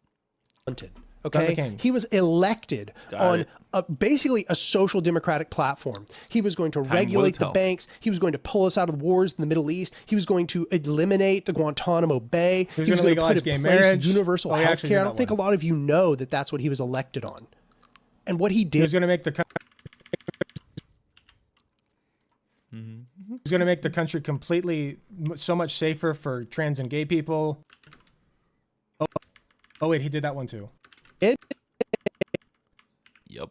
[SPEAKER 3] Wanted. Okay,
[SPEAKER 2] McCain.
[SPEAKER 3] he was elected
[SPEAKER 1] Got
[SPEAKER 3] on
[SPEAKER 1] it.
[SPEAKER 3] basically a social democratic platform. He was going to regulate the
[SPEAKER 1] tell.
[SPEAKER 3] banks. He was going to pull us out of the wars in the Middle East. He was going to eliminate the Guantanamo Bay.
[SPEAKER 2] He was
[SPEAKER 3] was
[SPEAKER 2] gonna
[SPEAKER 3] going to
[SPEAKER 2] legalize
[SPEAKER 3] put
[SPEAKER 2] gay
[SPEAKER 3] in place
[SPEAKER 2] marriage.
[SPEAKER 3] universal
[SPEAKER 2] Oh, he
[SPEAKER 3] health
[SPEAKER 2] actually
[SPEAKER 3] care.
[SPEAKER 2] did
[SPEAKER 3] I
[SPEAKER 2] that
[SPEAKER 3] don't think
[SPEAKER 2] one.
[SPEAKER 3] a lot of you know that that's what he was elected on. And what he
[SPEAKER 2] He
[SPEAKER 3] did
[SPEAKER 2] was going to make the He's going to make the country completely so much safer for trans and gay people. Oh wait, he did that one too.
[SPEAKER 1] Yep.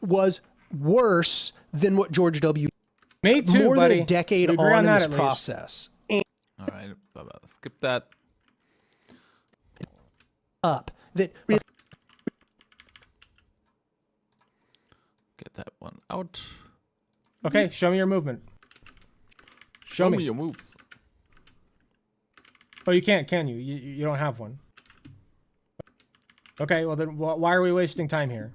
[SPEAKER 3] was worse than what George W.
[SPEAKER 2] Me too,
[SPEAKER 3] more
[SPEAKER 2] buddy.
[SPEAKER 3] than a decade
[SPEAKER 2] We agree
[SPEAKER 3] on in
[SPEAKER 2] that
[SPEAKER 3] this
[SPEAKER 2] at least.
[SPEAKER 3] process.
[SPEAKER 1] All right. Skip that.
[SPEAKER 3] Up that really
[SPEAKER 1] Get that one out.
[SPEAKER 2] Okay, show me your movement. Show me.
[SPEAKER 1] your moves.
[SPEAKER 2] Oh, you can't, can you? You don't have one. Okay, well then why are we wasting time here?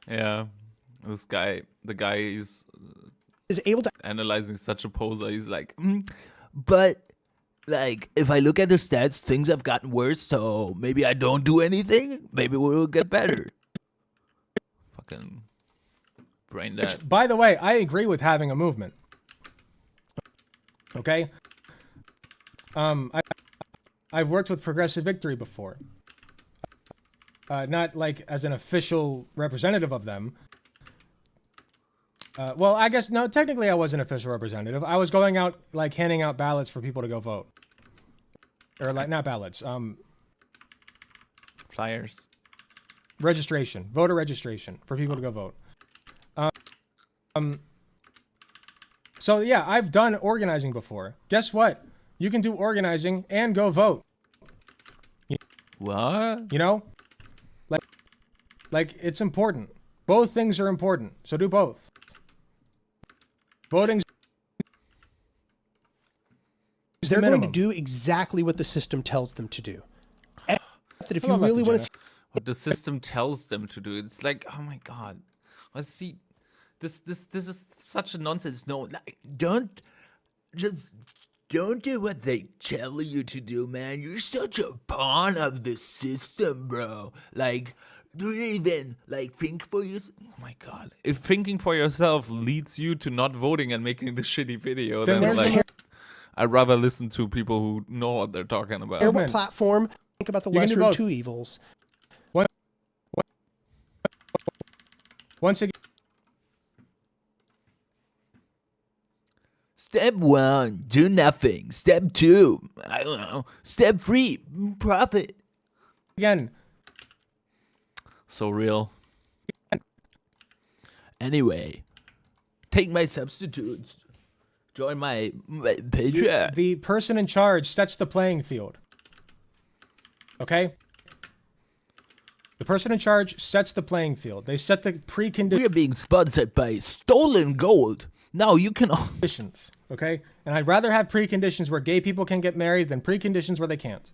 [SPEAKER 1] Yeah. This guy, the guy is
[SPEAKER 3] is able to
[SPEAKER 1] analyzing such a poser. He's like,
[SPEAKER 4] But, like, if I look at the stats, things have gotten worse, so maybe I don't do anything. Maybe we'll get better.
[SPEAKER 1] fucking brain dead.
[SPEAKER 2] By the way, I agree with having a movement. Okay? I've worked with Progressive Victory before. Not like as an official representative of them. Well, I guess, no, technically I was an official representative. I was going out, like, handing out ballots for people to go vote. Or, like, not ballots,
[SPEAKER 1] Flyers.
[SPEAKER 2] registration. Voter registration for people to go vote. So, yeah, I've done organizing before. Guess what? You can do organizing and go vote.
[SPEAKER 1] What?
[SPEAKER 2] You know? Like, it's important. Both things are important, so do both. Voting's
[SPEAKER 3] they're
[SPEAKER 2] the
[SPEAKER 3] going to
[SPEAKER 2] minimum.
[SPEAKER 3] do exactly what the system tells them to do. And that if you
[SPEAKER 2] Hello, Dr.
[SPEAKER 3] really want
[SPEAKER 2] Jenna.
[SPEAKER 3] to
[SPEAKER 1] What the system tells them to do. It's like, oh my god. I see. This is such a nonsense. No, like,
[SPEAKER 4] Don't do what they tell you to do, man. You're such a pawn of the system, bro. Like, do you even, like, think for yourself?
[SPEAKER 1] oh my god. If thinking for yourself leads you to not voting and making the shitty video,
[SPEAKER 2] Then
[SPEAKER 1] then
[SPEAKER 2] there's
[SPEAKER 1] like,
[SPEAKER 2] your-
[SPEAKER 1] I'd rather listen to people who know what they're talking about.
[SPEAKER 3] care
[SPEAKER 2] man.
[SPEAKER 3] what platform, think about the
[SPEAKER 2] You can do
[SPEAKER 3] lesser of
[SPEAKER 2] both.
[SPEAKER 3] two evils.
[SPEAKER 2] Once again,
[SPEAKER 4] Step 1, do nothing. Step 2, I don't know. Step 3, profit.
[SPEAKER 1] So real.
[SPEAKER 4] Anyway, take my substitutes. Join my Patreon.
[SPEAKER 2] the person in charge sets the playing field. Okay? The person in charge sets the playing field. They set the preconditions.
[SPEAKER 4] We're being sponsored by Stolen Gold. Now you can.
[SPEAKER 2] Okay? And I'd rather have preconditions where gay people can get married than preconditions where they can't.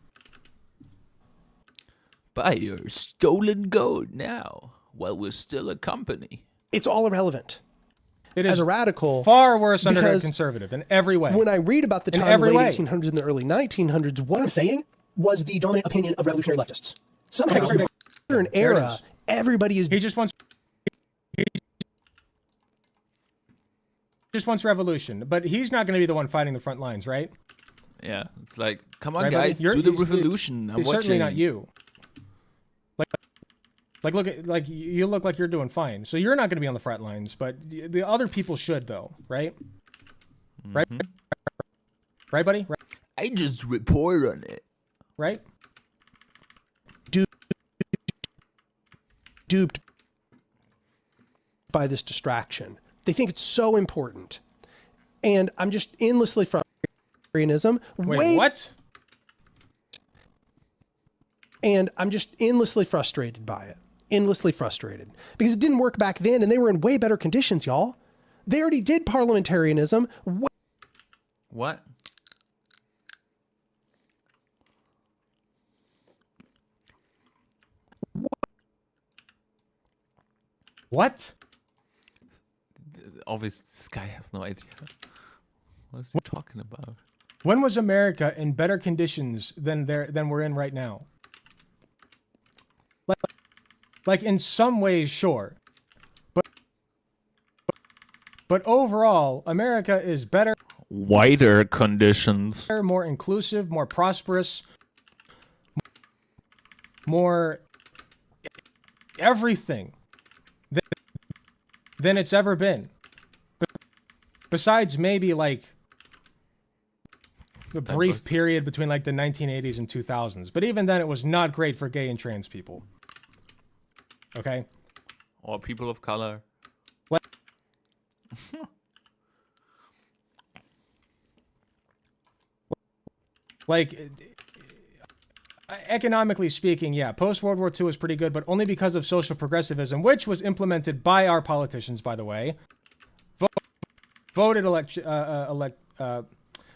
[SPEAKER 4] Buy your Stolen Gold now while we're still a company.
[SPEAKER 3] It's all irrelevant.
[SPEAKER 2] It
[SPEAKER 3] As
[SPEAKER 2] is
[SPEAKER 3] a radical,
[SPEAKER 2] far worse under a
[SPEAKER 3] because
[SPEAKER 2] conservative in every way.
[SPEAKER 3] when I read about the
[SPEAKER 2] In
[SPEAKER 3] time of the
[SPEAKER 2] every
[SPEAKER 3] late
[SPEAKER 2] way.
[SPEAKER 3] 1800s and the early 1900s, what I'm saying was the dominant opinion of revolutionary leftists. Somehow, modern
[SPEAKER 2] There it
[SPEAKER 3] era,
[SPEAKER 2] is.
[SPEAKER 3] everybody is
[SPEAKER 2] He just wants revolution, but he's not going to be the one fighting the front lines, right?
[SPEAKER 1] Yeah, it's like, come on,
[SPEAKER 2] Right, buddy?
[SPEAKER 1] guys, do the
[SPEAKER 2] he's-
[SPEAKER 1] revolution. I'm
[SPEAKER 2] He's
[SPEAKER 1] watching.
[SPEAKER 2] certainly not you. Like you look like you're doing fine. So you're not going to be on the front lines, but the other people should, though, right? Right, right, buddy,
[SPEAKER 4] I just report on it.
[SPEAKER 2] right.
[SPEAKER 3] duped by this distraction. They think it's so important. And I'm just endlessly frustrated.
[SPEAKER 2] Wait, what?
[SPEAKER 3] And I'm just endlessly frustrated by it. Endlessly frustrated. Because it didn't work back then and they were in way better conditions, y'all. They already did parliamentarianism.
[SPEAKER 1] What?
[SPEAKER 2] What?
[SPEAKER 1] Obviously, this guy has no idea. What is he talking about?
[SPEAKER 2] When was America in better conditions than we're in right now? Like in some ways, sure. But overall, America is better,
[SPEAKER 1] Wider conditions.
[SPEAKER 2] more inclusive, more prosperous, more everything than it's ever been. Besides maybe like the brief period between like the 1980s and 2000s. But even then, it was not great for gay and trans people. Okay?
[SPEAKER 1] Or people of color.
[SPEAKER 2] Like, economically speaking, yeah, post-World War II was pretty good, but only because of social progressivism, which was implemented by our politicians, by the way.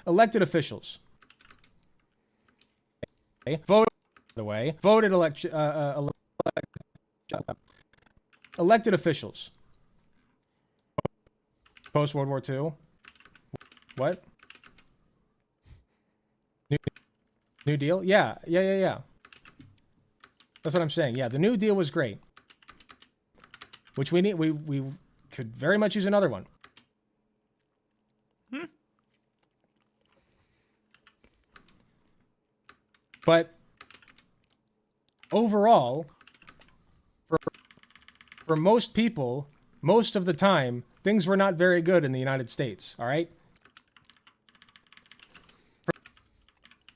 [SPEAKER 2] Elected officials. Okay. Elected officials. Post-World War II. What? New Deal? Yeah. That's what I'm saying. Yeah, the New Deal was great. Which we need. We could very much use another one. But overall, for most people, most of the time, things were not very good in the United States. All right.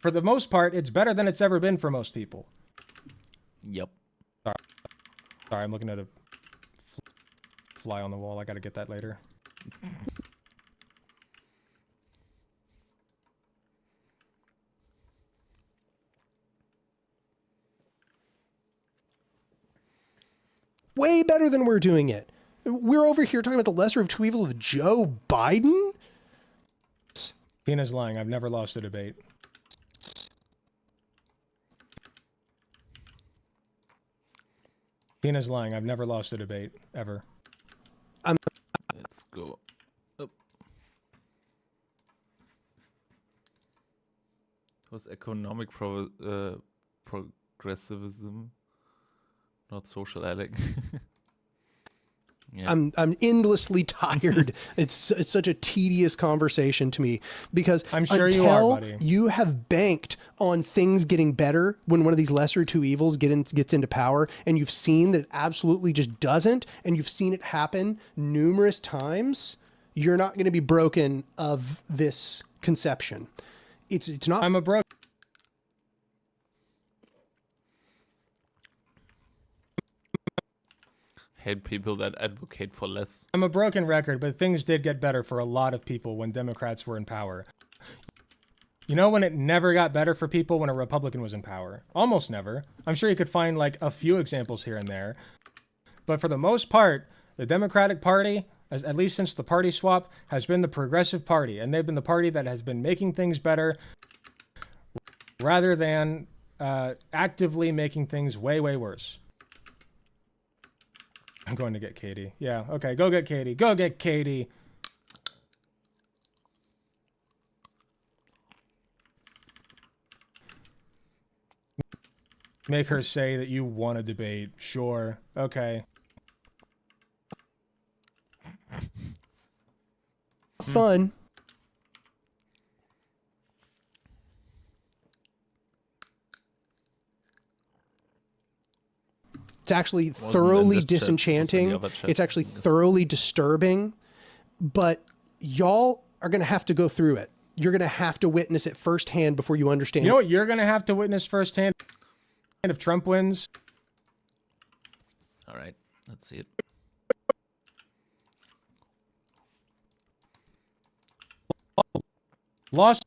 [SPEAKER 2] For the most part, it's better than it's ever been for most people.
[SPEAKER 1] Yep.
[SPEAKER 2] Sorry, I'm looking at a fly on the wall. I gotta get that later.
[SPEAKER 3] Way better than we're doing it. We're over here talking about the lesser of two evils with Joe Biden?
[SPEAKER 2] Tina's lying. I've never lost a debate. Tina's lying. I've never lost a debate, ever.
[SPEAKER 1] Let's go up. It was economic progressivism, not social ally. Yeah.
[SPEAKER 3] I'm endlessly tired. It's such a tedious conversation to me because
[SPEAKER 2] I'm sure
[SPEAKER 3] until
[SPEAKER 2] you are, buddy.
[SPEAKER 3] you have banked on things getting better when one of these lesser two evils gets into power, and you've seen that it absolutely just doesn't, and you've seen it happen numerous times, you're not going to be broken of this conception. It's not.
[SPEAKER 2] I'm a broke.
[SPEAKER 1] Hate people that advocate for less.
[SPEAKER 2] I'm a broken record, but things did get better for a lot of people when Democrats were in power. You know when it never got better for people? When a Republican was in power. Almost never. I'm sure you could find like a few examples here and there. But for the most part, the Democratic Party, at least since the party swap, has been the progressive party. And they've been the party that has been making things better rather than actively making things way, way worse. I'm going to get Katie. Yeah, okay, go get Katie. Go get Katie. make her say that you want to debate. Sure. Okay.
[SPEAKER 3] Fun. It's actually
[SPEAKER 1] in
[SPEAKER 3] thoroughly
[SPEAKER 1] this chat, it was in the
[SPEAKER 3] disenchanting.
[SPEAKER 1] other chat.
[SPEAKER 3] It's actually thoroughly disturbing. But y'all are going to have to go through it. You're going to have to witness it firsthand before you understand.
[SPEAKER 2] You know what you're going to have to witness firsthand if Trump wins?
[SPEAKER 1] All right, let's see it.
[SPEAKER 2] Lost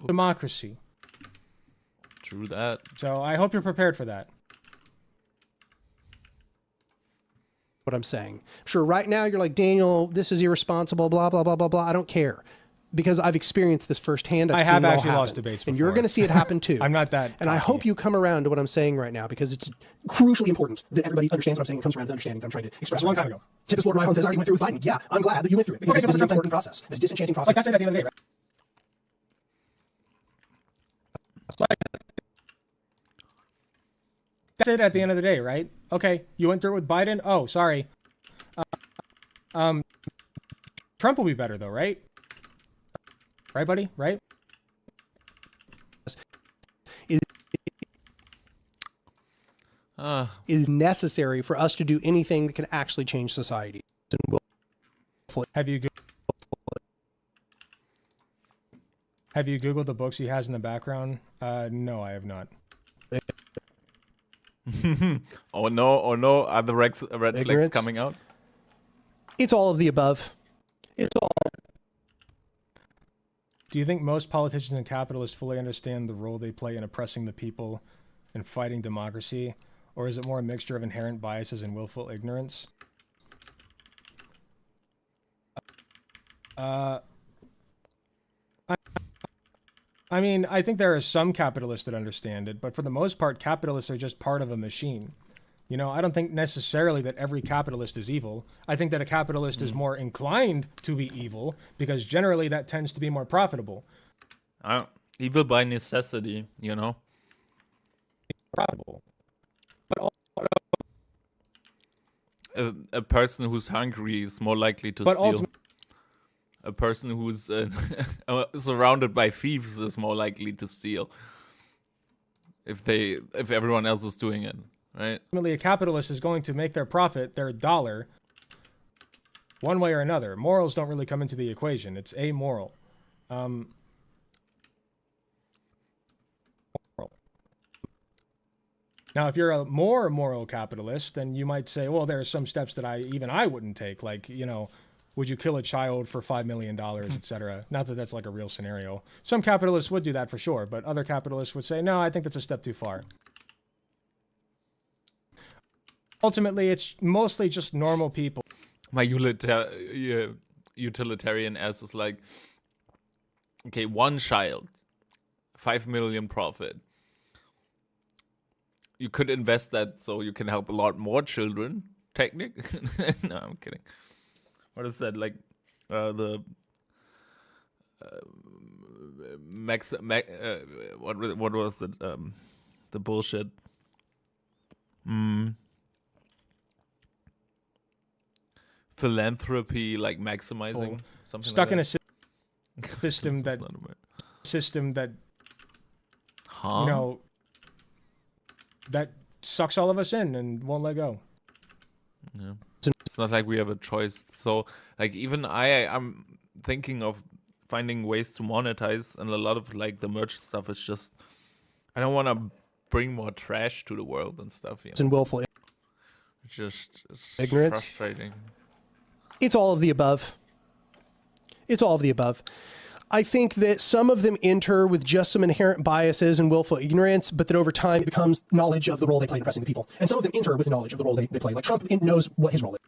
[SPEAKER 2] democracy.
[SPEAKER 1] True that.
[SPEAKER 2] So I hope you're prepared for that.
[SPEAKER 3] What I'm saying. Sure, right now you're like, Daniel, this is irresponsible, blah, blah, blah, blah, blah. I don't care. Because I've experienced this firsthand.
[SPEAKER 2] I
[SPEAKER 3] I've
[SPEAKER 2] have
[SPEAKER 3] seen it all
[SPEAKER 2] actually lost
[SPEAKER 3] happen.
[SPEAKER 2] debates
[SPEAKER 3] And you're
[SPEAKER 2] before.
[SPEAKER 3] going to see it happen too.
[SPEAKER 2] I'm not that
[SPEAKER 3] And I
[SPEAKER 2] cocky.
[SPEAKER 3] hope you come around to what I'm saying right now, because it's crucially important that everybody understands what I'm saying and comes around to the understanding that I'm trying to express.
[SPEAKER 2] That's a long
[SPEAKER 3] right
[SPEAKER 2] time
[SPEAKER 3] now.
[SPEAKER 2] ago.
[SPEAKER 3] Tippus Lord Ryland says, I already went through with Biden. Yeah, I'm glad that you went through it, because
[SPEAKER 2] Okay,
[SPEAKER 3] this is
[SPEAKER 2] but
[SPEAKER 3] an important process. This disenchanting process.
[SPEAKER 2] Like that's it at the end of the day, right? It's like- That's it at the end of the day, right? Okay, you went through it with Biden. Oh, sorry. Trump will be better though, right? Right, buddy? Right?
[SPEAKER 3] Is necessary for us to do anything that can actually change society. And
[SPEAKER 2] Have you Googled the books he has in the background? No, I have not.
[SPEAKER 1] Oh no, are the red flags
[SPEAKER 3] Ignorance.
[SPEAKER 1] coming out?
[SPEAKER 3] It's all of the above. It's all.
[SPEAKER 2] Do you think most politicians and capitalists fully understand the role they play in oppressing the people and fighting democracy? Or is it more a mixture of inherent biases and willful ignorance? I mean, I think there are some capitalists that understand it, but for the most part, capitalists are just part of a machine. You know, I don't think necessarily that every capitalist is evil. I think that a capitalist is more inclined to be evil because generally that tends to be more profitable.
[SPEAKER 1] Evil by necessity, you know.
[SPEAKER 2] Profitable.
[SPEAKER 1] A person who's hungry is more likely to
[SPEAKER 2] But
[SPEAKER 1] steal.
[SPEAKER 2] ultimately,
[SPEAKER 1] A person who's surrounded by thieves is more likely to steal. If everyone else is doing it, right?
[SPEAKER 2] a capitalist is going to make their profit, their dollar, one way or another. Morals don't really come into the equation. It's amoral. Now, if you're a more moral capitalist, then you might say, well, there are some steps that I wouldn't take. Like, you know, would you kill a child for $5 million, etc.? Not that that's like a real scenario. Some capitalists would do that for sure, but other capitalists would say, no, I think that's a step too far. Ultimately, it's mostly just normal people.
[SPEAKER 1] My utilitarian ass is like, okay, one child, 5 million profit. You could invest that so you can help a lot more children. No, I'm kidding. What is that like? What was it? The bullshit. Philanthropy, like maximizing something.
[SPEAKER 2] Stuck
[SPEAKER 1] like
[SPEAKER 2] in a
[SPEAKER 1] that.
[SPEAKER 2] system
[SPEAKER 1] That's
[SPEAKER 2] that
[SPEAKER 1] not a word.
[SPEAKER 2] you know, that sucks all of us in and won't let go.
[SPEAKER 1] Yeah. It's not like we have a choice. So, like, even I'm thinking of finding ways to monetize, and a lot of like the merch stuff is just, I don't want to bring more trash to the world and stuff. You know?
[SPEAKER 3] And willful.
[SPEAKER 1] It's just
[SPEAKER 3] Ignorance.
[SPEAKER 1] frustrating.
[SPEAKER 3] It's all of the above. It's all of the above. I think that some of them enter with just some inherent biases and willful ignorance, but that over time it becomes knowledge of the role they play in oppressing the people. And some of them enter with knowledge of the role they play. Like Trump knows what his role is.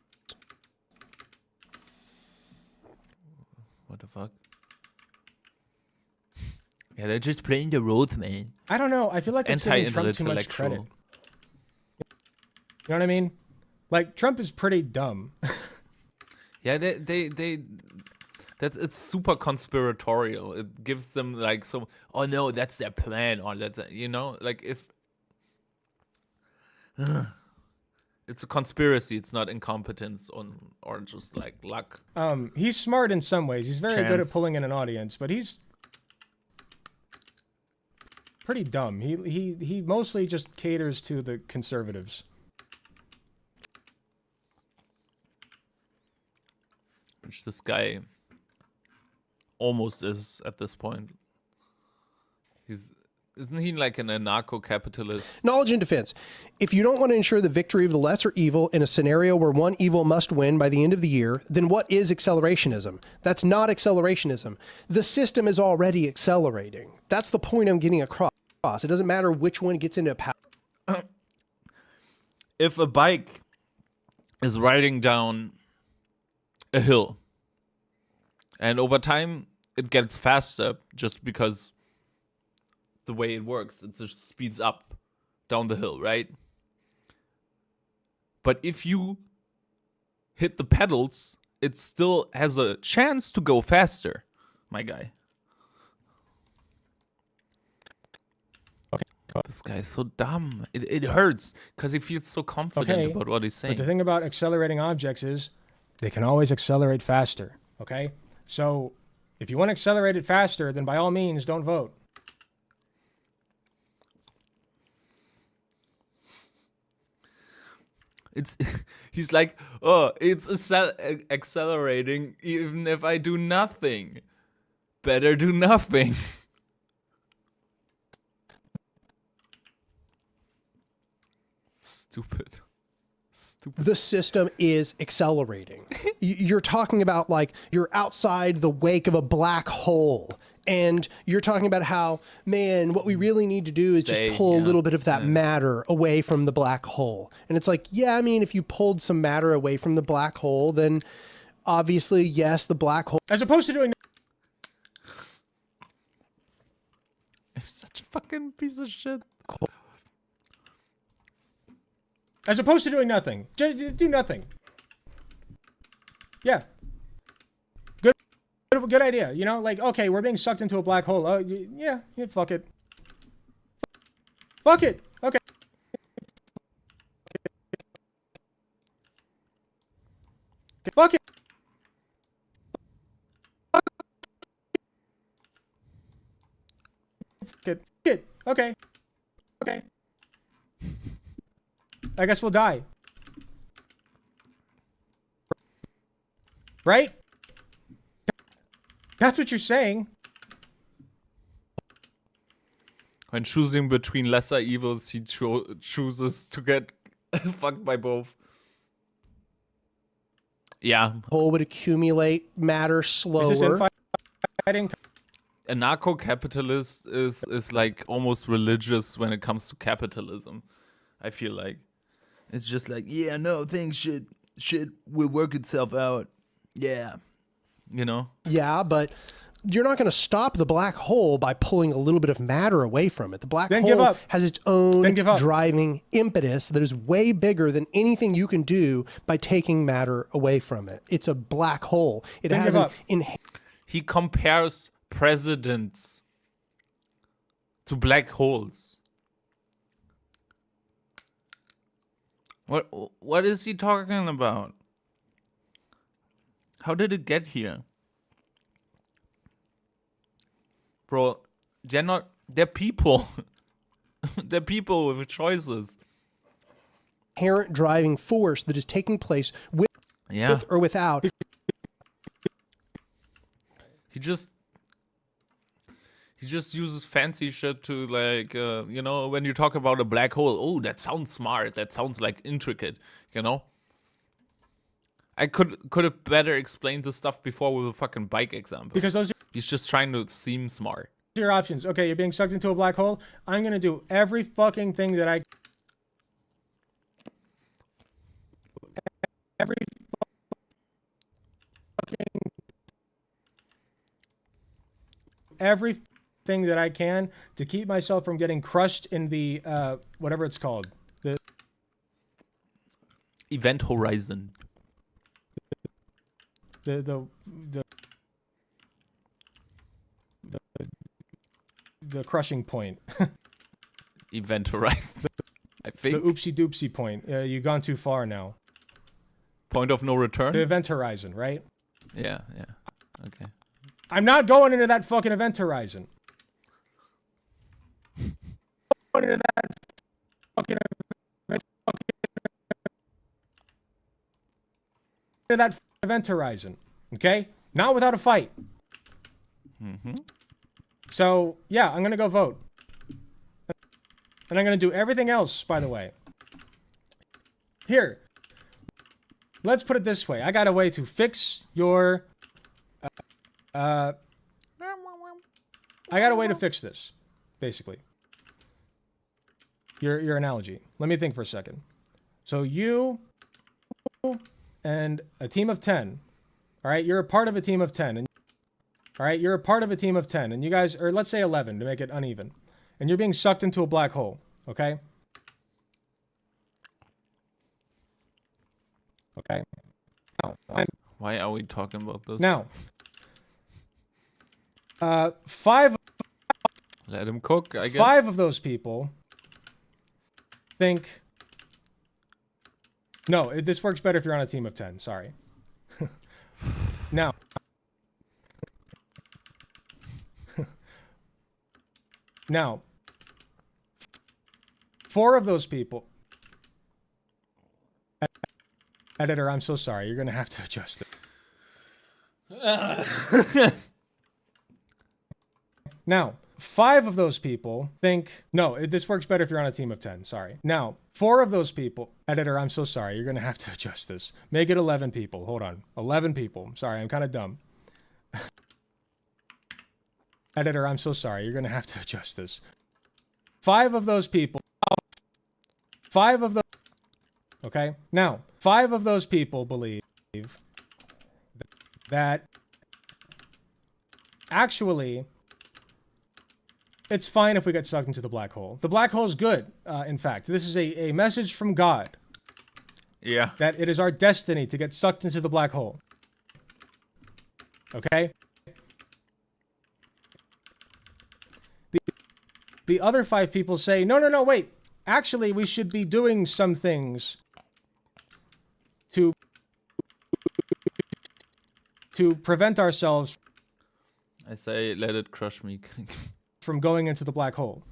[SPEAKER 1] What the fuck? Yeah, they're just playing the roles, man.
[SPEAKER 2] I don't know. I feel like it's giving Trump too much credit.
[SPEAKER 1] Anti-intellectual.
[SPEAKER 2] You know what I mean? Like, Trump is pretty dumb.
[SPEAKER 1] Yeah, it's super conspiratorial. It gives them like some, oh no, that's their plan, or that's, you know, like if It's a conspiracy. It's not incompetence or just like luck.
[SPEAKER 2] He's smart in some ways. He's very good at
[SPEAKER 1] Chance.
[SPEAKER 2] pulling in an audience, but he's pretty dumb. He mostly just caters to the conservatives.
[SPEAKER 1] Which this guy almost is at this point. Isn't he like an anarcho-capitalist?
[SPEAKER 3] Knowledge and defense. If you don't want to ensure the victory of the lesser evil in a scenario where one evil must win by the end of the year, then what is accelerationism? That's not accelerationism. The system is already accelerating. That's the point I'm getting across. It doesn't matter which one gets into power.
[SPEAKER 1] If a bike is riding down a hill and over time it gets faster just because the way it works, it just speeds up down the hill, right? But if you hit the pedals, it still has a chance to go faster, my guy.
[SPEAKER 2] Okay.
[SPEAKER 1] This guy is so dumb. It hurts because he feels so confident
[SPEAKER 2] Okay,
[SPEAKER 1] about what he's saying.
[SPEAKER 2] But the thing about accelerating objects is they can always accelerate faster, okay? So if you want to accelerate it faster, then by all means, don't vote.
[SPEAKER 1] It's he's like, oh, it's accelerating even if I do nothing. Better do nothing. Stupid.
[SPEAKER 3] The system is accelerating. You're talking about like you're outside the wake of a black hole. And you're talking about how, man, what we really need to do is just pull a little bit of that matter away from the black hole. And it's like, yeah, I mean, if you pulled some matter away from the black hole, then obviously, yes, the black hole.
[SPEAKER 2] As opposed to doing
[SPEAKER 1] You're such a fucking piece of shit.
[SPEAKER 2] As opposed to doing nothing. Do nothing. Yeah. Good idea. You know, like, okay, we're being sucked into a black hole. Oh, yeah, fuck it. Fuck it. Okay. Fuck it. Fuck it. Okay. Okay. I guess we'll die. Right? That's what you're saying.
[SPEAKER 1] When choosing between lesser evils, he chooses to get fucked by both. Yeah.
[SPEAKER 3] Hole would accumulate matter slower.
[SPEAKER 2] Is this infighting?
[SPEAKER 1] Anarcho-capitalist is like almost religious when it comes to capitalism. I feel like
[SPEAKER 4] It's just like, yeah, no, things will work itself out. Yeah.
[SPEAKER 1] you know.
[SPEAKER 3] Yeah, but you're not going to stop the black hole by pulling a little bit of matter away from it. The black
[SPEAKER 2] Then give
[SPEAKER 3] hole
[SPEAKER 2] up.
[SPEAKER 3] has its own
[SPEAKER 2] Then give up.
[SPEAKER 3] driving impetus that is way bigger than anything you can do by taking matter away from it. It's a black hole. It
[SPEAKER 2] Then
[SPEAKER 3] has
[SPEAKER 2] give
[SPEAKER 3] an
[SPEAKER 2] up.
[SPEAKER 1] He compares presidents to black holes. What is he talking about? How did it get here? Bro, they're people. They're people with choices.
[SPEAKER 3] inherent driving force that is taking place with
[SPEAKER 1] Yeah.
[SPEAKER 3] or without.
[SPEAKER 1] He just uses fancy shit to like you know, when you talk about a black hole, oh, that sounds smart, that sounds like intricate, you know. I could have better explained this stuff before with a fucking bike example.
[SPEAKER 2] Because those
[SPEAKER 1] He's just trying to seem smart.
[SPEAKER 2] are your options. Okay, you're being sucked into a black hole. I'm gonna do every fucking thing that I. Every fucking. Everything that I can to keep myself from getting crushed in the whatever it's called.
[SPEAKER 1] Event Horizon.
[SPEAKER 2] The crushing point.
[SPEAKER 1] Event Horizon. I
[SPEAKER 2] The
[SPEAKER 1] think
[SPEAKER 2] oopsie doopsie point. You've gone too far now.
[SPEAKER 1] point of no return.
[SPEAKER 2] The event horizon, right?
[SPEAKER 1] Yeah, yeah. Okay.
[SPEAKER 2] I'm not going into that fucking event horizon. Going into that fucking into that event horizon. Okay? Not without a fight.
[SPEAKER 1] Mm-hmm.
[SPEAKER 2] So, yeah, I'm going to go vote. And I'm going to do everything else, by the way. Here. Let's put it this way. I got a way to fix your... I got a way to fix this, basically. Your analogy. Let me think for a second. So you and a team of 10. All right, you're a part of a team of 10. And, all right, you're a part of a team of 10. And you guys, or let's say 11 to make it uneven. And you're being sucked into a black hole, okay? Okay.
[SPEAKER 1] Why are we talking about this?
[SPEAKER 2] Now, 5
[SPEAKER 1] Let him cook, I guess.
[SPEAKER 2] 5 of those people think... No, this works better if you're on a team of 10. Sorry. Now. Now. 4 of those people... Editor, I'm so sorry. You're going to have to adjust it. Now, 5 of those people think... No, this works better if you're on a team of 10. Sorry. Now, 4 of those people... Editor, I'm so sorry. You're going to have to adjust this. Make it 11 people. Hold on. 11 people. Sorry, I'm kind of dumb. Editor, I'm so sorry. You're going to have to adjust this. 5 of those people... 5 of those... Okay? Now, 5 of those people believe that actually it's fine if we get sucked into the black hole. The black hole is good, in fact. This is a message from God
[SPEAKER 1] Yeah.
[SPEAKER 2] that it is our destiny to get sucked into the black hole. Okay? The other 5 people say, no, wait. Actually, we should be doing some things to prevent ourselves
[SPEAKER 1] I say let it crush me.
[SPEAKER 2] from going into the black hole.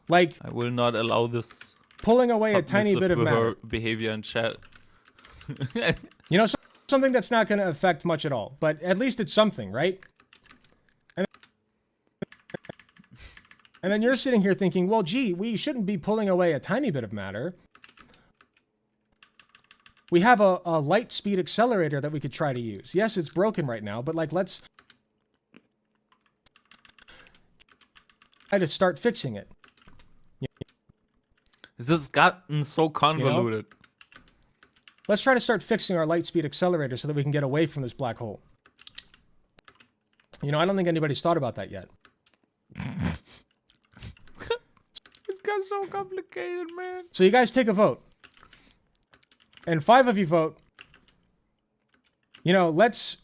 [SPEAKER 2] Like
[SPEAKER 1] I will not allow this
[SPEAKER 2] pulling away a tiny bit of matter.
[SPEAKER 1] behavior in chat.
[SPEAKER 2] You know, something that's not going to affect much at all, but at least it's something, right? And then you're sitting here thinking, well, gee, we shouldn't be pulling away a tiny bit of matter. We have a light speed accelerator that we could try to use. Yes, it's broken right now, but like, let's try to start fixing it.
[SPEAKER 1] This has gotten so convoluted.
[SPEAKER 2] Let's try to start fixing our light speed accelerator so that we can get away from this black hole. You know, I don't think anybody's thought about that yet.
[SPEAKER 1] It's got so complicated, man.
[SPEAKER 2] So you guys take a vote. And 5 of you vote. You know, let's...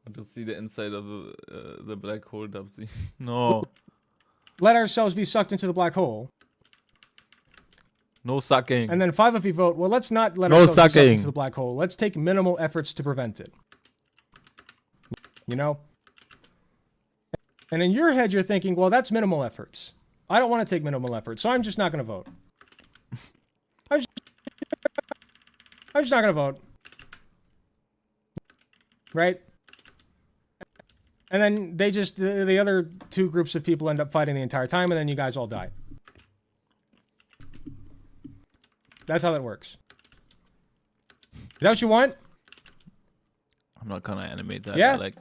[SPEAKER 1] Want to see the inside of the black hole, Dubsy. No.
[SPEAKER 2] let ourselves be sucked into the black hole.
[SPEAKER 1] No sucking.
[SPEAKER 2] And then 5 of you vote, well, let's not let
[SPEAKER 1] No
[SPEAKER 2] ourselves be sucked
[SPEAKER 1] sucking.
[SPEAKER 2] into the black hole. Let's take minimal efforts to prevent it. You know? And in your head, you're thinking, well, that's minimal efforts. I don't want to take minimal efforts, so I'm just not going to vote. I'm just not going to vote. Right? And then they just, the other 2 groups of people end up fighting the entire time, and then you guys all die. That's how that works. Is that what you want?
[SPEAKER 1] I'm not gonna animate that.
[SPEAKER 2] Yeah?
[SPEAKER 1] Like,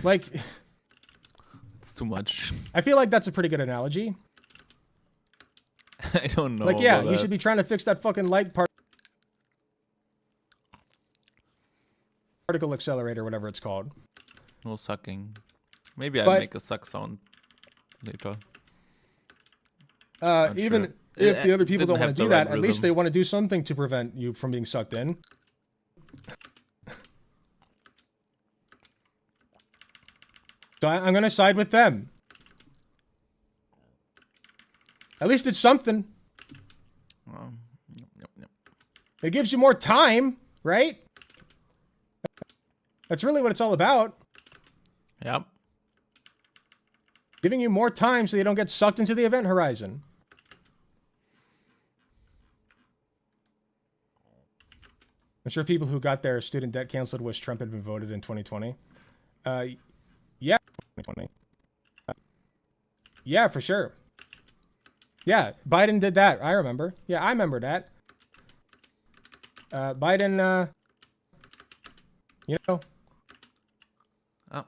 [SPEAKER 2] Like,
[SPEAKER 1] it's too much.
[SPEAKER 2] I feel like that's a pretty good analogy.
[SPEAKER 1] I don't know.
[SPEAKER 2] Like, yeah,
[SPEAKER 1] about
[SPEAKER 2] you
[SPEAKER 1] that.
[SPEAKER 2] should be trying to fix that fucking particle accelerator, whatever it's called.
[SPEAKER 1] No sucking. Maybe I'll
[SPEAKER 2] But-
[SPEAKER 1] make a suck sound later.
[SPEAKER 2] Even
[SPEAKER 1] sure.
[SPEAKER 2] if
[SPEAKER 1] It
[SPEAKER 2] the other people
[SPEAKER 1] didn't
[SPEAKER 2] don't want
[SPEAKER 1] have
[SPEAKER 2] to do
[SPEAKER 1] the
[SPEAKER 2] that,
[SPEAKER 1] right
[SPEAKER 2] at least
[SPEAKER 1] rhythm.
[SPEAKER 2] they want to do something to prevent you from being sucked in. So I'm going to side with them. At least it's something.
[SPEAKER 1] Yep.
[SPEAKER 2] It gives you more time, right? That's really what it's all about.
[SPEAKER 1] Yep.
[SPEAKER 2] Giving you more time so you don't get sucked into the event horizon. I'm sure people who got their student debt canceled wish Trump had been voted in 2020. Yeah, 2020. Yeah, for sure. Yeah, Biden did that. I remember. Yeah, I remember that. Biden, you know.
[SPEAKER 1] Oh.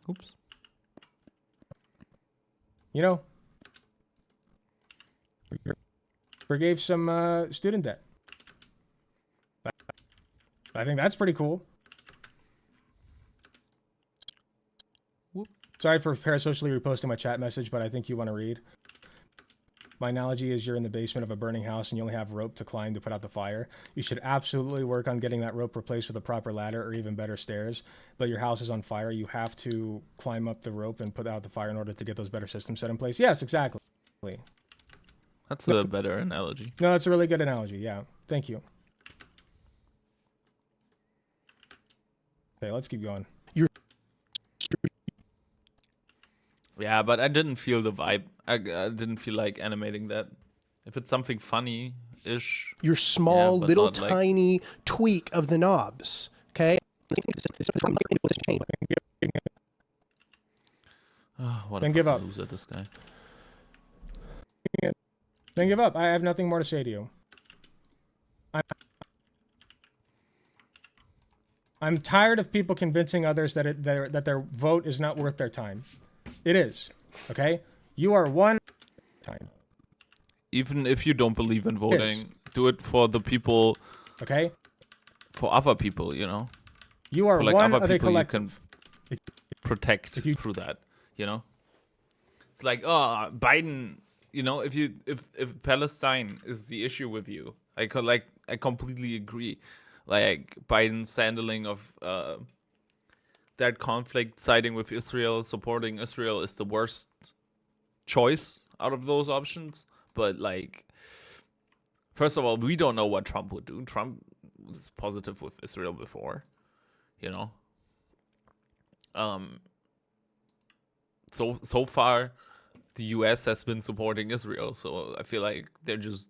[SPEAKER 1] Oops.
[SPEAKER 2] You know, forgave some student debt. I think that's pretty cool.
[SPEAKER 1] Whoop.
[SPEAKER 2] Sorry for parasocially reposting my chat message, but I think you want to read. My analogy is you're in the basement of a burning house and you only have rope to climb to put out the fire. You should absolutely work on getting that rope replaced with a proper ladder or even better stairs. But your house is on fire. You have to climb up the rope and put out the fire in order to get those better systems set in place. Yes, exactly.
[SPEAKER 1] That's a better analogy.
[SPEAKER 2] No, that's a really good analogy. Yeah. Thank you. Okay, let's keep going.
[SPEAKER 1] Yeah, but I didn't feel the vibe. I didn't feel like animating that. If it's something funny-ish.
[SPEAKER 3] Your small,
[SPEAKER 1] Yeah, but
[SPEAKER 3] little,
[SPEAKER 1] not like-
[SPEAKER 3] tiny tweak of the knobs. Okay.
[SPEAKER 1] What
[SPEAKER 2] Then
[SPEAKER 1] a
[SPEAKER 2] give
[SPEAKER 1] fucking
[SPEAKER 2] up.
[SPEAKER 1] loser, this guy.
[SPEAKER 2] Then give up. I have nothing more to say to you. I'm tired of people convincing others that their vote is not worth their time. It is. Okay? You are one time.
[SPEAKER 1] Even if you don't believe in voting, do it for the people,
[SPEAKER 2] Okay?
[SPEAKER 1] for other people, you know?
[SPEAKER 2] You are
[SPEAKER 1] For like
[SPEAKER 2] one
[SPEAKER 1] other
[SPEAKER 2] of a
[SPEAKER 1] people you
[SPEAKER 2] collective.
[SPEAKER 1] can protect
[SPEAKER 2] if you-
[SPEAKER 1] through that, you know? It's like, oh, Biden, you know, if Palestine is the issue with you, I completely agree. Like Biden's handling of that conflict, siding with Israel, supporting Israel is the worst choice out of those options. But like, first of all, we don't know what Trump would do. Trump was positive with Israel before, you know. So far, the U.S. has been supporting Israel, so I feel like they're just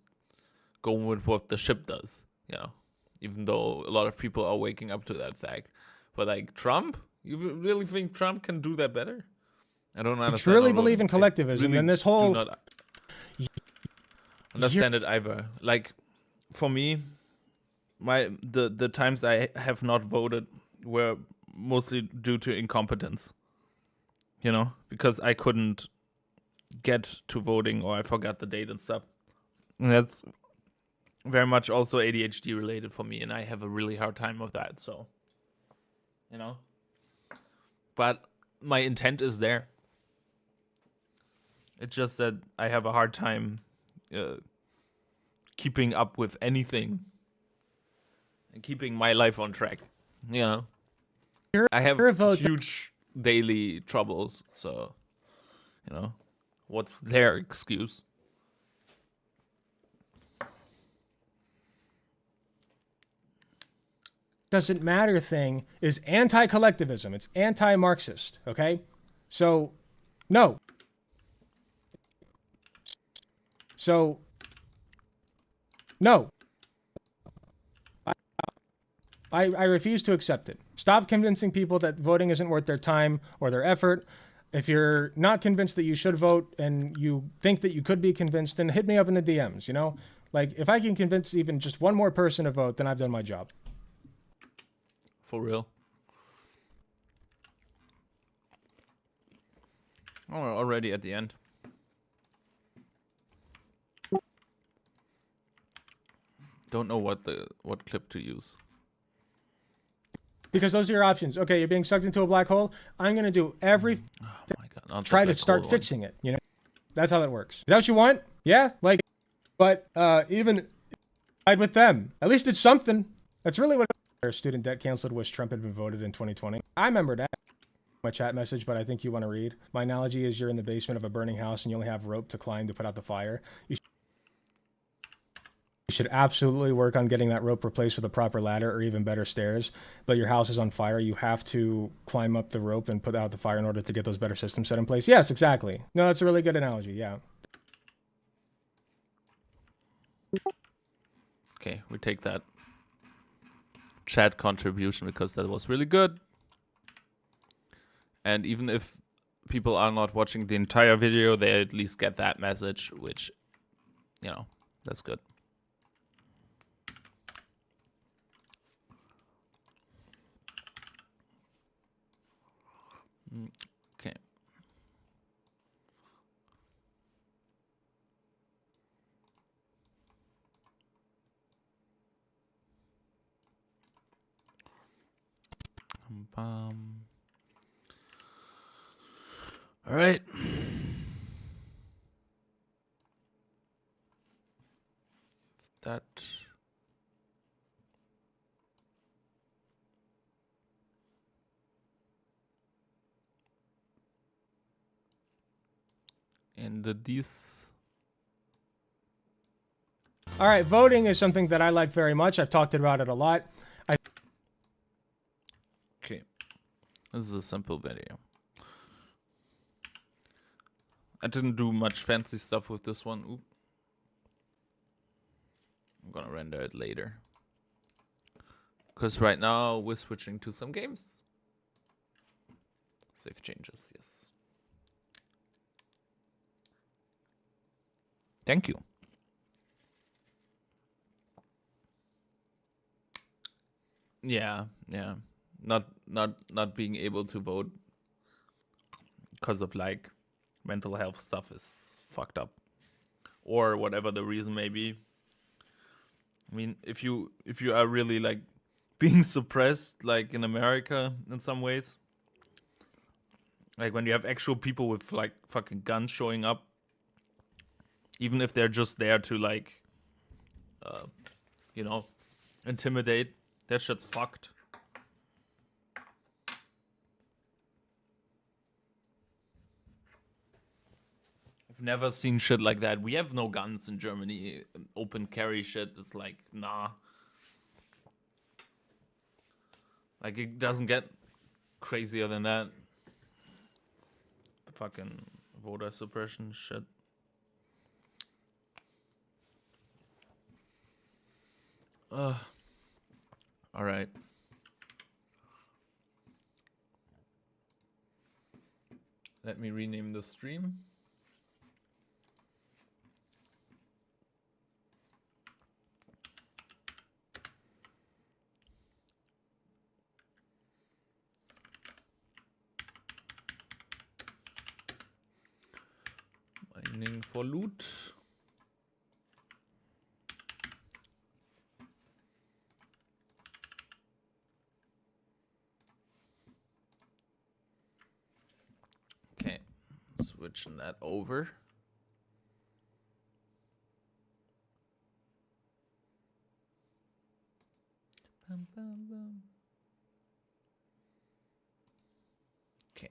[SPEAKER 1] going with what the ship does, you know. Even though a lot of people are waking up to that fact, but like Trump, you really think Trump can do that better? I don't understand.
[SPEAKER 2] If you really
[SPEAKER 1] how
[SPEAKER 2] believe in
[SPEAKER 1] I
[SPEAKER 2] collectivism,
[SPEAKER 1] really
[SPEAKER 2] then this
[SPEAKER 1] do
[SPEAKER 2] whole
[SPEAKER 1] not understand it either. Like for me, the times I have not voted were mostly due to incompetence. You know, because I couldn't get to voting or I forgot the date and stuff. And that's very much also ADHD related for me, and I have a really hard time with that. So, you know, but my intent is there. It's just that I have a hard time keeping up with anything and keeping my life on track. You know, I have
[SPEAKER 2] your vote-
[SPEAKER 1] huge daily troubles. So, you know, what's their excuse?
[SPEAKER 2] doesn't matter thing is anti-collectivism. It's anti-Marxist. Okay? So, no. So, no. I refuse to accept it. Stop convincing people that voting isn't worth their time or their effort. If you're not convinced that you should vote and you think that you could be convinced, then hit me up in the DMs, you know? Like, if I can convince even just one more person to vote, then I've done my job.
[SPEAKER 1] For real. Oh, we're already at the end. Don't know what clip to use.
[SPEAKER 2] Because those are your options. Okay, you're being sucked into a black hole. I'm going to do every
[SPEAKER 1] Oh my god! Not the
[SPEAKER 2] try to
[SPEAKER 1] black
[SPEAKER 2] start
[SPEAKER 1] hole one.
[SPEAKER 2] fixing it, you know? That's how that works. Is that what you want? Yeah? Like, but even side with them. At least it's something. That's really what their student debt canceled wish Trump had been voted in 2020. I remember that. my chat message, but I think you want to read. My analogy is you're in the basement of a burning house and you only have rope to climb to put out the fire. You should absolutely work on getting that rope replaced with a proper ladder or even better stairs. But your house is on fire. You have to climb up the rope and put out the fire in order to get those better systems set in place. Yes, exactly. No, that's a really good analogy. Yeah.
[SPEAKER 1] Okay, we take that chat contribution because that was really good. And even if people are not watching the entire video, they at least get that message, which, you know, that's good. Okay. All right. That. And these.
[SPEAKER 2] All right, voting is something that I like very much. I've talked about it a lot.
[SPEAKER 1] Okay. This is a simple video. I didn't do much fancy stuff with this one. Oop. I'm gonna render it later. Because right now we're switching to some games. Save changes, yes. Thank you. Yeah. Not being able to vote because of like mental health stuff is fucked up. Or whatever the reason may be. I mean, if you are really like being suppressed like in America in some ways, like when you have actual people with like fucking guns showing up, even if they're just there to like you know, intimidate, that shit's fucked. I've never seen shit like that. We have no guns in Germany. Open carry shit is like, nah. Like, it doesn't get crazier than that. The fucking voter suppression shit. Alright. Let me rename the stream. Mining for loot. Okay, switching that over. Bum, bum, bum. Okay.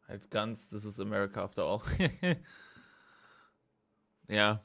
[SPEAKER 1] I have guns. This is America after all. Yeah.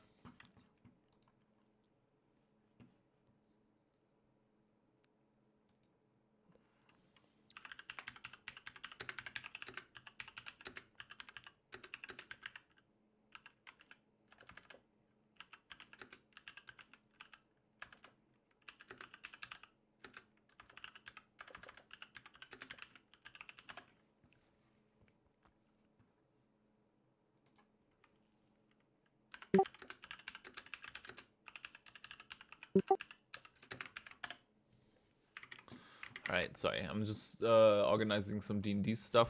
[SPEAKER 1] Alright, sorry. I'm just organizing some D&D stuff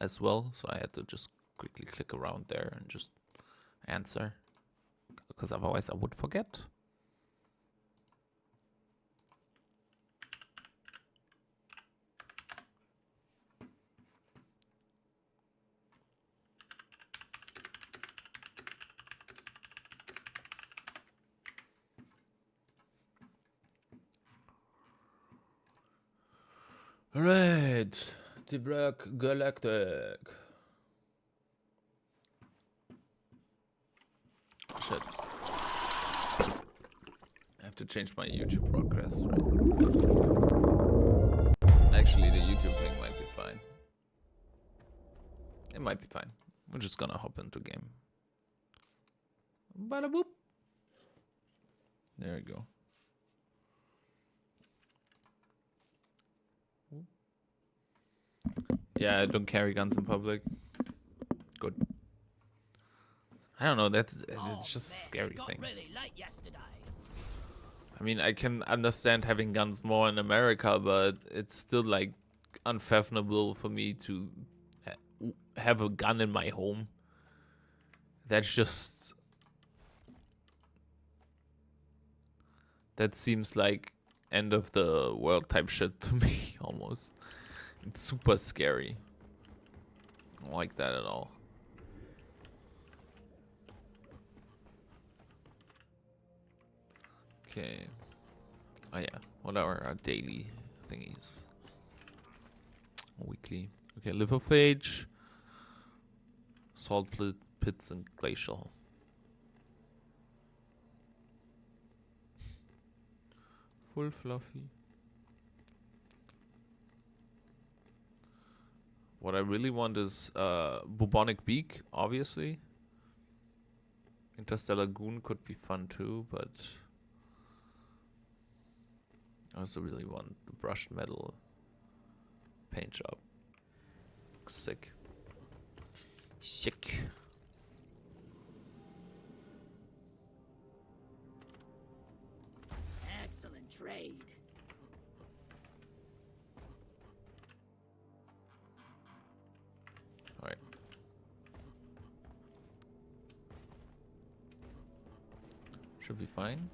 [SPEAKER 1] as well, so I had to just quickly click around there and just answer, because otherwise I would forget. Alright, the Black Galactic. Shit. I have to change my YouTube broadcast, right? Actually, the YouTube thing might be fine. It might be fine. We're just gonna hop into game. Bada boop. There we go. Yeah, I don't carry guns in public. Good. I don't know, it's just a scary thing. I mean, I can understand having guns more in America, but it's still like unfathomable for me to have a gun in my home. That's just... That seems like end of the world type shit to me, almost. It's super scary. I don't like that at all. Okay. Oh yeah. What are our daily thingies? Weekly. Okay, Liverphage. Salt pits and glacial. Full fluffy. What I really want is Bubonic Beak, obviously. Interstellar Goon could be fun too, but I also really want the brushed metal paint job. Sick. Sick.
[SPEAKER 5] Excellent trade.
[SPEAKER 1] Alright. Should be fine.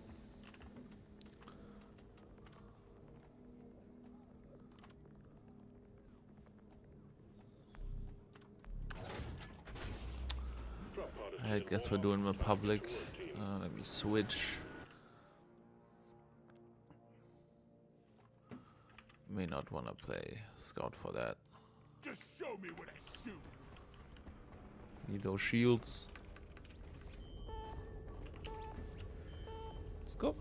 [SPEAKER 1] I guess we're doing Republic. Let me switch. May not want to play Scout for that.
[SPEAKER 6] Just show me what I shoot.
[SPEAKER 1] Need those shields. Let's go.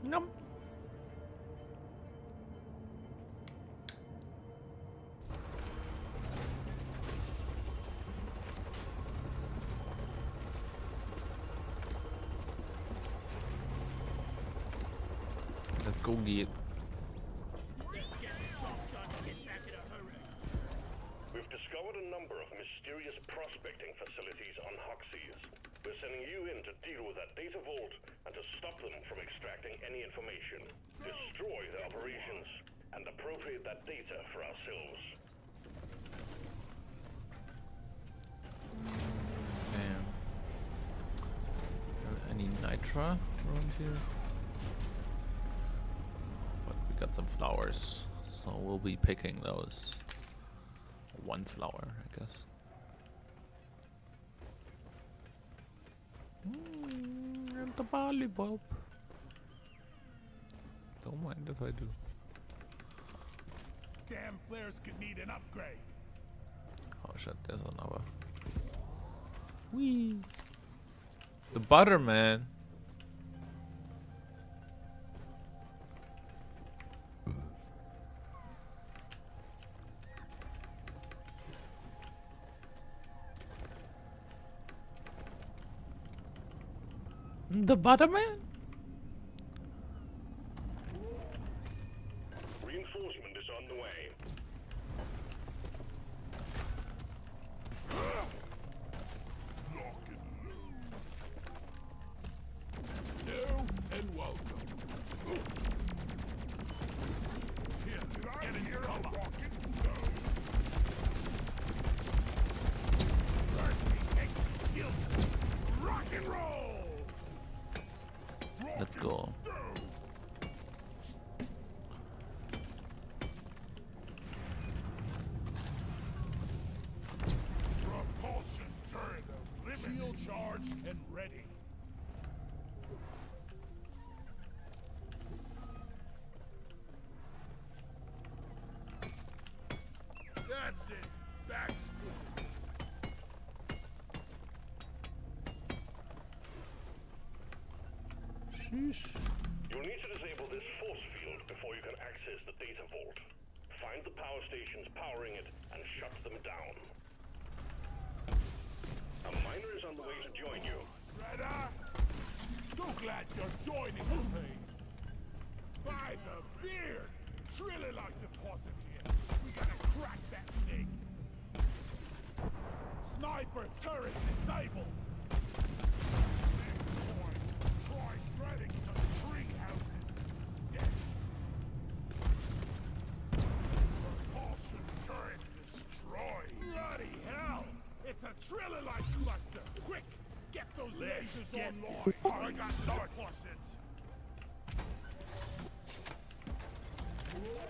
[SPEAKER 1] Nope. Let's go get.
[SPEAKER 6] We've discovered a number of mysterious prospecting facilities on Hoxes. We're sending you in to deal with that data vault and to stop them from extracting any information. Destroy their operations and appropriate that data for ourselves.
[SPEAKER 1] Damn. Any nitra around here? But we got some flowers, so we'll be picking those. One flower, I guess. And the barley bulb. Don't mind if I do.
[SPEAKER 6] Damn flares could need an upgrade.
[SPEAKER 1] Oh shit, there's another. Whee! The butter, man. The butter, man?
[SPEAKER 6] Reinforcement is on the way. Lock and load. Hello and welcome. Here, get in your cover. Rock and load. Rock and roll.
[SPEAKER 1] Let's go. Sheesh.
[SPEAKER 6] You'll need to disable this force field before you can access the data vault. Find the power stations powering it and shut them down. A miner is on the way to join you.
[SPEAKER 5] Redder! So glad you're joining us, hey? By the beard! Really like deposit here. We gotta crack that thing. Sniper turret disabled. Try threading some tree houses instead. Propulsion turret destroyed. Bloody hell! It's a Trilolite cluster. Quick, get those lasers online. I got dark faucets.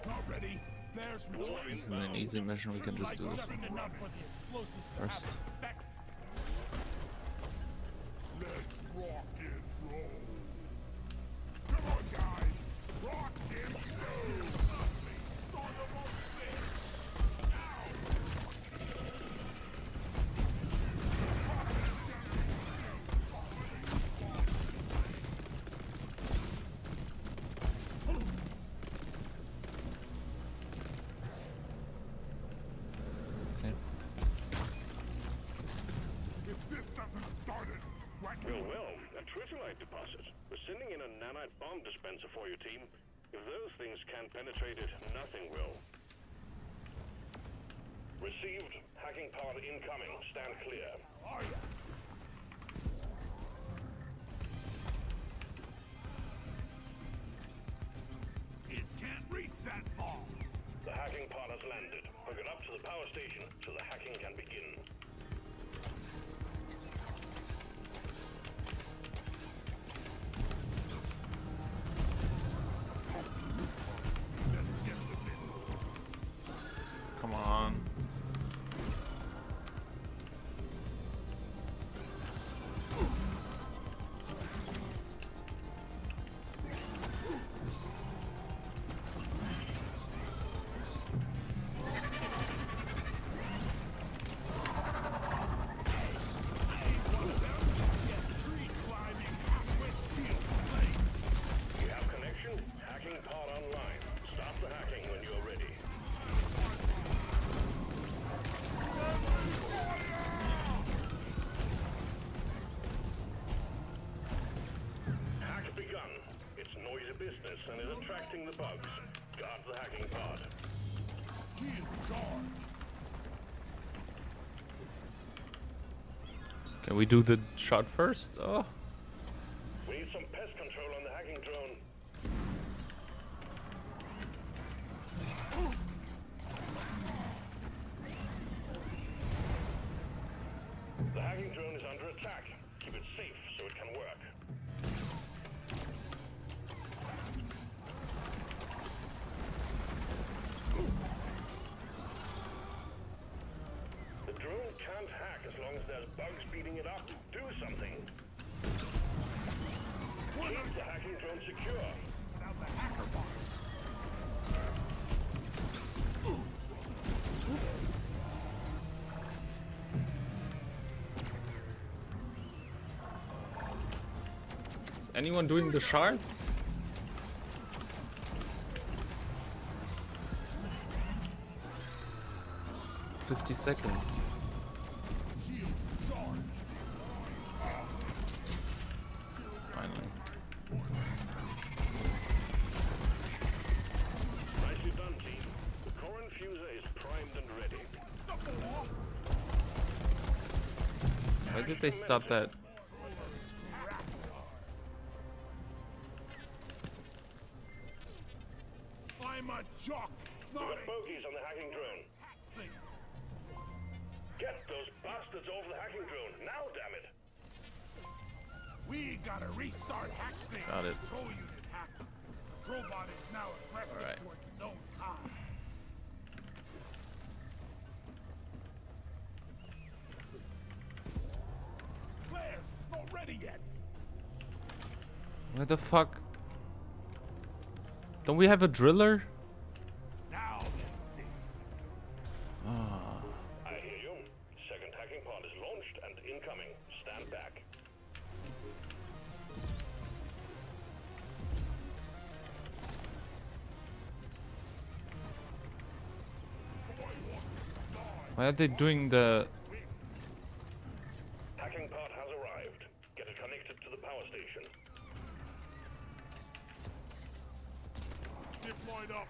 [SPEAKER 5] Not ready. Flares returning.
[SPEAKER 1] Isn't an easy mission, we can just do this
[SPEAKER 5] Just enough for the explosives to
[SPEAKER 1] first.
[SPEAKER 5] have effect. Let's rock and roll. Come on, guys. Rock and roll. Start them on six.
[SPEAKER 1] Okay.
[SPEAKER 5] If this doesn't start it, what
[SPEAKER 6] Well, a Tritolite deposit. We're sending in a nanite bomb dispenser for your team. If those things can't penetrate it, nothing will. Received. Hacking pod incoming. Stand clear.
[SPEAKER 5] are ya? It can't reach that far.
[SPEAKER 6] The hacking pod has landed. Hook it up to the power station so the hacking can begin.
[SPEAKER 1] Come on.
[SPEAKER 6] You have connection? Hacking pod online. Stop the hacking when you're ready. Hack begun. It's noisy business and is attracting the bugs. Guard the hacking pod.
[SPEAKER 5] Shield charge.
[SPEAKER 1] Can we do the shot first? Oh.
[SPEAKER 6] We need some pest control on the hacking drone. The hacking drone is under attack. Keep it safe so it can work. The drone can't hack as long as there's bugs beating it up. Do something. Keep the hacking drone secure.
[SPEAKER 5] Now the hacker box.
[SPEAKER 1] Is anyone doing the shards? "50 seconds.
[SPEAKER 5] Shield charge.
[SPEAKER 1] Finally.
[SPEAKER 6] Nicely done, team. The core infuser is primed and ready.
[SPEAKER 1] Why did they stop that?
[SPEAKER 5] I'm a jock,
[SPEAKER 6] We've
[SPEAKER 5] not
[SPEAKER 6] got
[SPEAKER 5] a
[SPEAKER 6] bogeys on the hacking drone.
[SPEAKER 5] taxing.
[SPEAKER 6] Get those bastards off the hacking drone. Now, damn it.
[SPEAKER 5] We gotta restart Hacksing.
[SPEAKER 1] Got it.
[SPEAKER 5] Control unit hacked. The robot is now aggressive
[SPEAKER 1] All right.
[SPEAKER 5] towards its own kind. Flares not ready yet.
[SPEAKER 1] Where the fuck? Don't we have a driller?
[SPEAKER 5] Now let's see.
[SPEAKER 6] I
[SPEAKER 1] Why are they doing the...
[SPEAKER 6] Hacking pod has arrived. Get it connected to the power station.
[SPEAKER 5] Zip line up.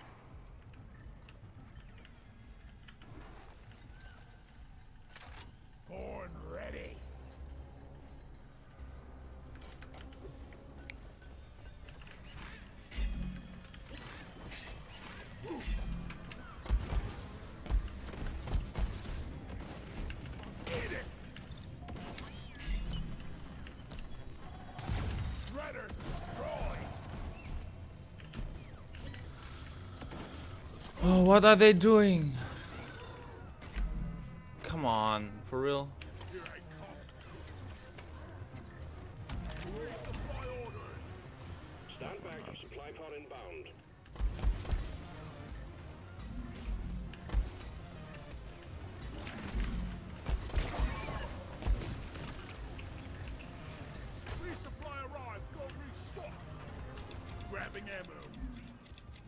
[SPEAKER 5] Born ready. Eat it. Shredder destroy.
[SPEAKER 1] Oh, what are they doing? Come on, for real?
[SPEAKER 5] Here I come. Resupply order.
[SPEAKER 6] Stand back. Supply pod inbound.
[SPEAKER 5] Resupply arrived. Go restock. Grabbing ammo.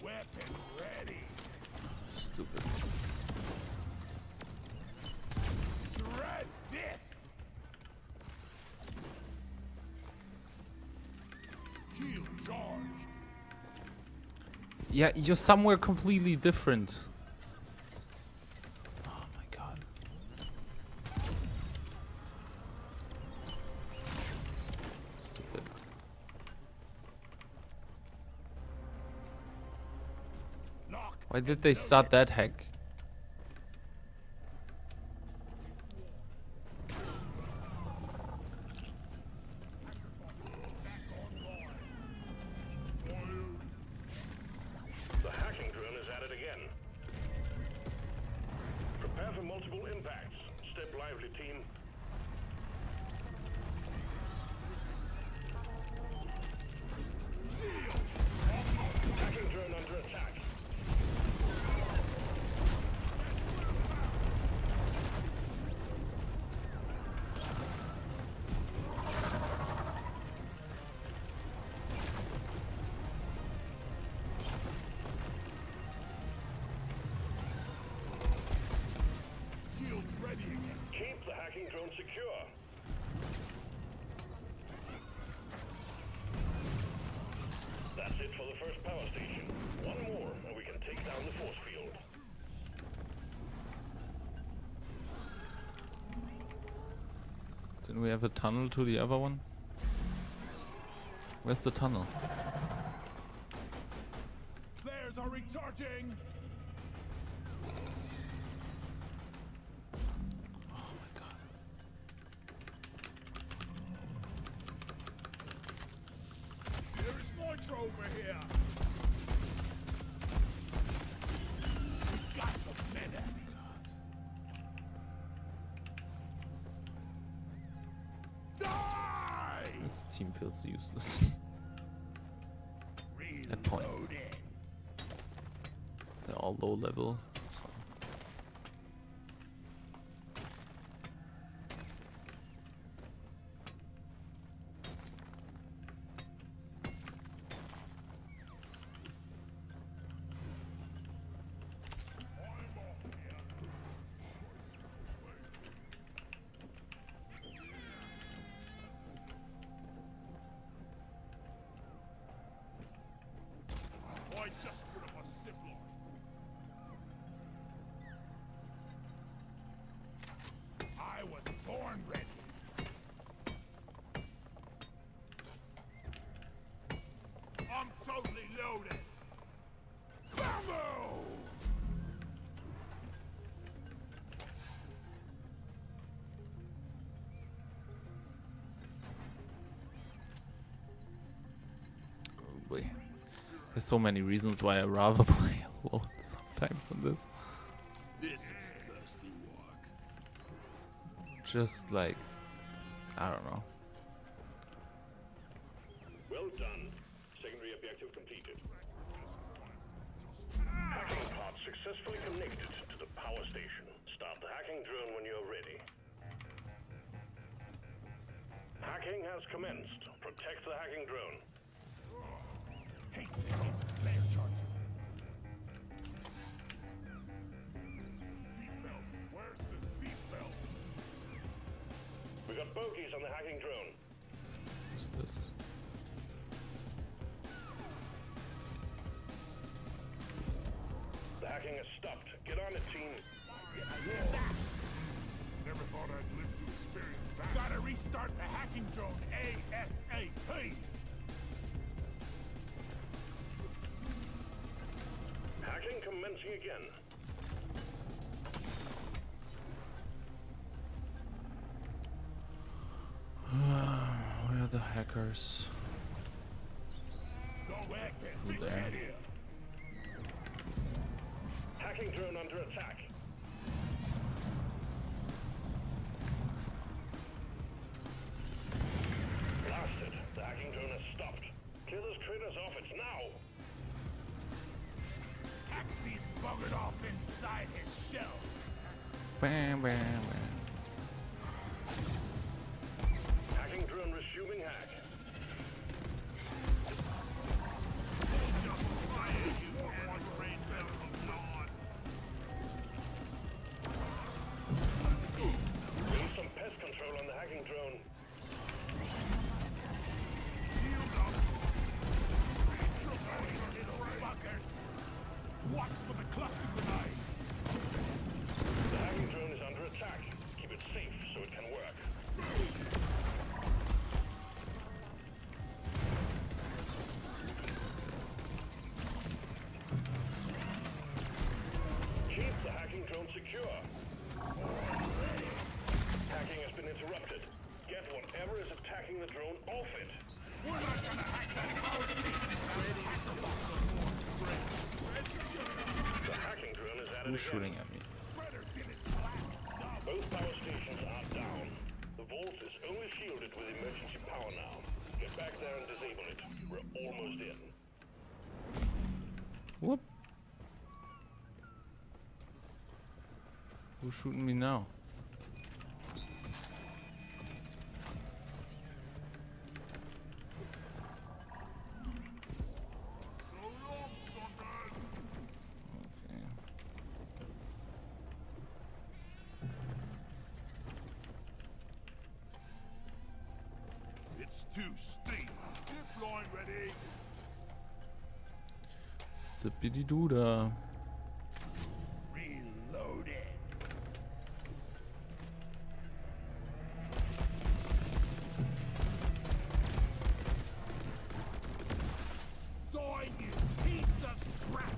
[SPEAKER 5] Weapon ready.
[SPEAKER 1] Stupid.
[SPEAKER 5] Shred this. Shield charged.
[SPEAKER 1] Yeah, you're somewhere completely different. Oh my god. Stupid.
[SPEAKER 5] Lock.
[SPEAKER 1] Why did they start that hack?
[SPEAKER 6] The hacking drone is at it again. Prepare for multiple impacts. Step lively, team. Hacking drone under attack.
[SPEAKER 5] Shield ready again.
[SPEAKER 6] Keep the hacking drone secure. That's it for the first power station. One more, and we can take down the force field.
[SPEAKER 1] Didn't we have a tunnel to the other one? Where's the tunnel?
[SPEAKER 5] Flares are recharging.
[SPEAKER 1] Oh my god.
[SPEAKER 5] There is nitro over here. We got the menace. Die!
[SPEAKER 1] This team feels useless. At points.
[SPEAKER 5] Reloading.
[SPEAKER 1] They're all low level. So.
[SPEAKER 5] I just put up a zip line. I was born ready. I'm totally loaded. Bamboo!
[SPEAKER 1] Boy. There's so many reasons why I rather play alone sometimes than this.
[SPEAKER 5] This is thirsty work.
[SPEAKER 1] Just like, I don't know.
[SPEAKER 6] Well done. Secondary objective completed. Hacking pod successfully connected to the power station. Start the hacking drone when you're ready. Hacking has commenced. Protect the hacking drone.
[SPEAKER 5] Hate to come flare charger. Seatbelt, where's
[SPEAKER 6] bogeys on the hacking drone.
[SPEAKER 1] What's this?
[SPEAKER 6] The hacking has stopped. Get on it, team.
[SPEAKER 5] Never thought I'd live to experience that. Gotta restart the hacking drone ASAP.
[SPEAKER 6] Hacking commencing again.
[SPEAKER 1] Where are the hackers?
[SPEAKER 5] So where
[SPEAKER 1] Through there.
[SPEAKER 5] here?
[SPEAKER 6] Hacking drone under attack. Blasted. The hacking drone has stopped. Clear those critters off it now.
[SPEAKER 5] Taxi's buggered off inside his shell.
[SPEAKER 1] Bam, bam, bam.
[SPEAKER 6] Hacking drone resuming hack. We need some pest control on the hacking drone.
[SPEAKER 5] Watch for the cluster grenade.
[SPEAKER 6] The hacking drone is under attack. Keep it safe so it can work. Keep the hacking drone secure. Hacking has been interrupted. Get whatever is attacking the drone off it.
[SPEAKER 5] We're not gonna hack that power station.
[SPEAKER 6] The hacking drone is at it
[SPEAKER 1] Who's
[SPEAKER 6] again.
[SPEAKER 1] shooting at me?
[SPEAKER 6] Both power stations are down. The vault is only shielded with emergency power now. Get back there and disable it. We're almost in.
[SPEAKER 1] Whoop. Who's shooting me now? Okay.
[SPEAKER 5] It's too steep. Zip line ready.
[SPEAKER 1] Zippity doo da.
[SPEAKER 5] Reloaded. Die, you piece of scrap!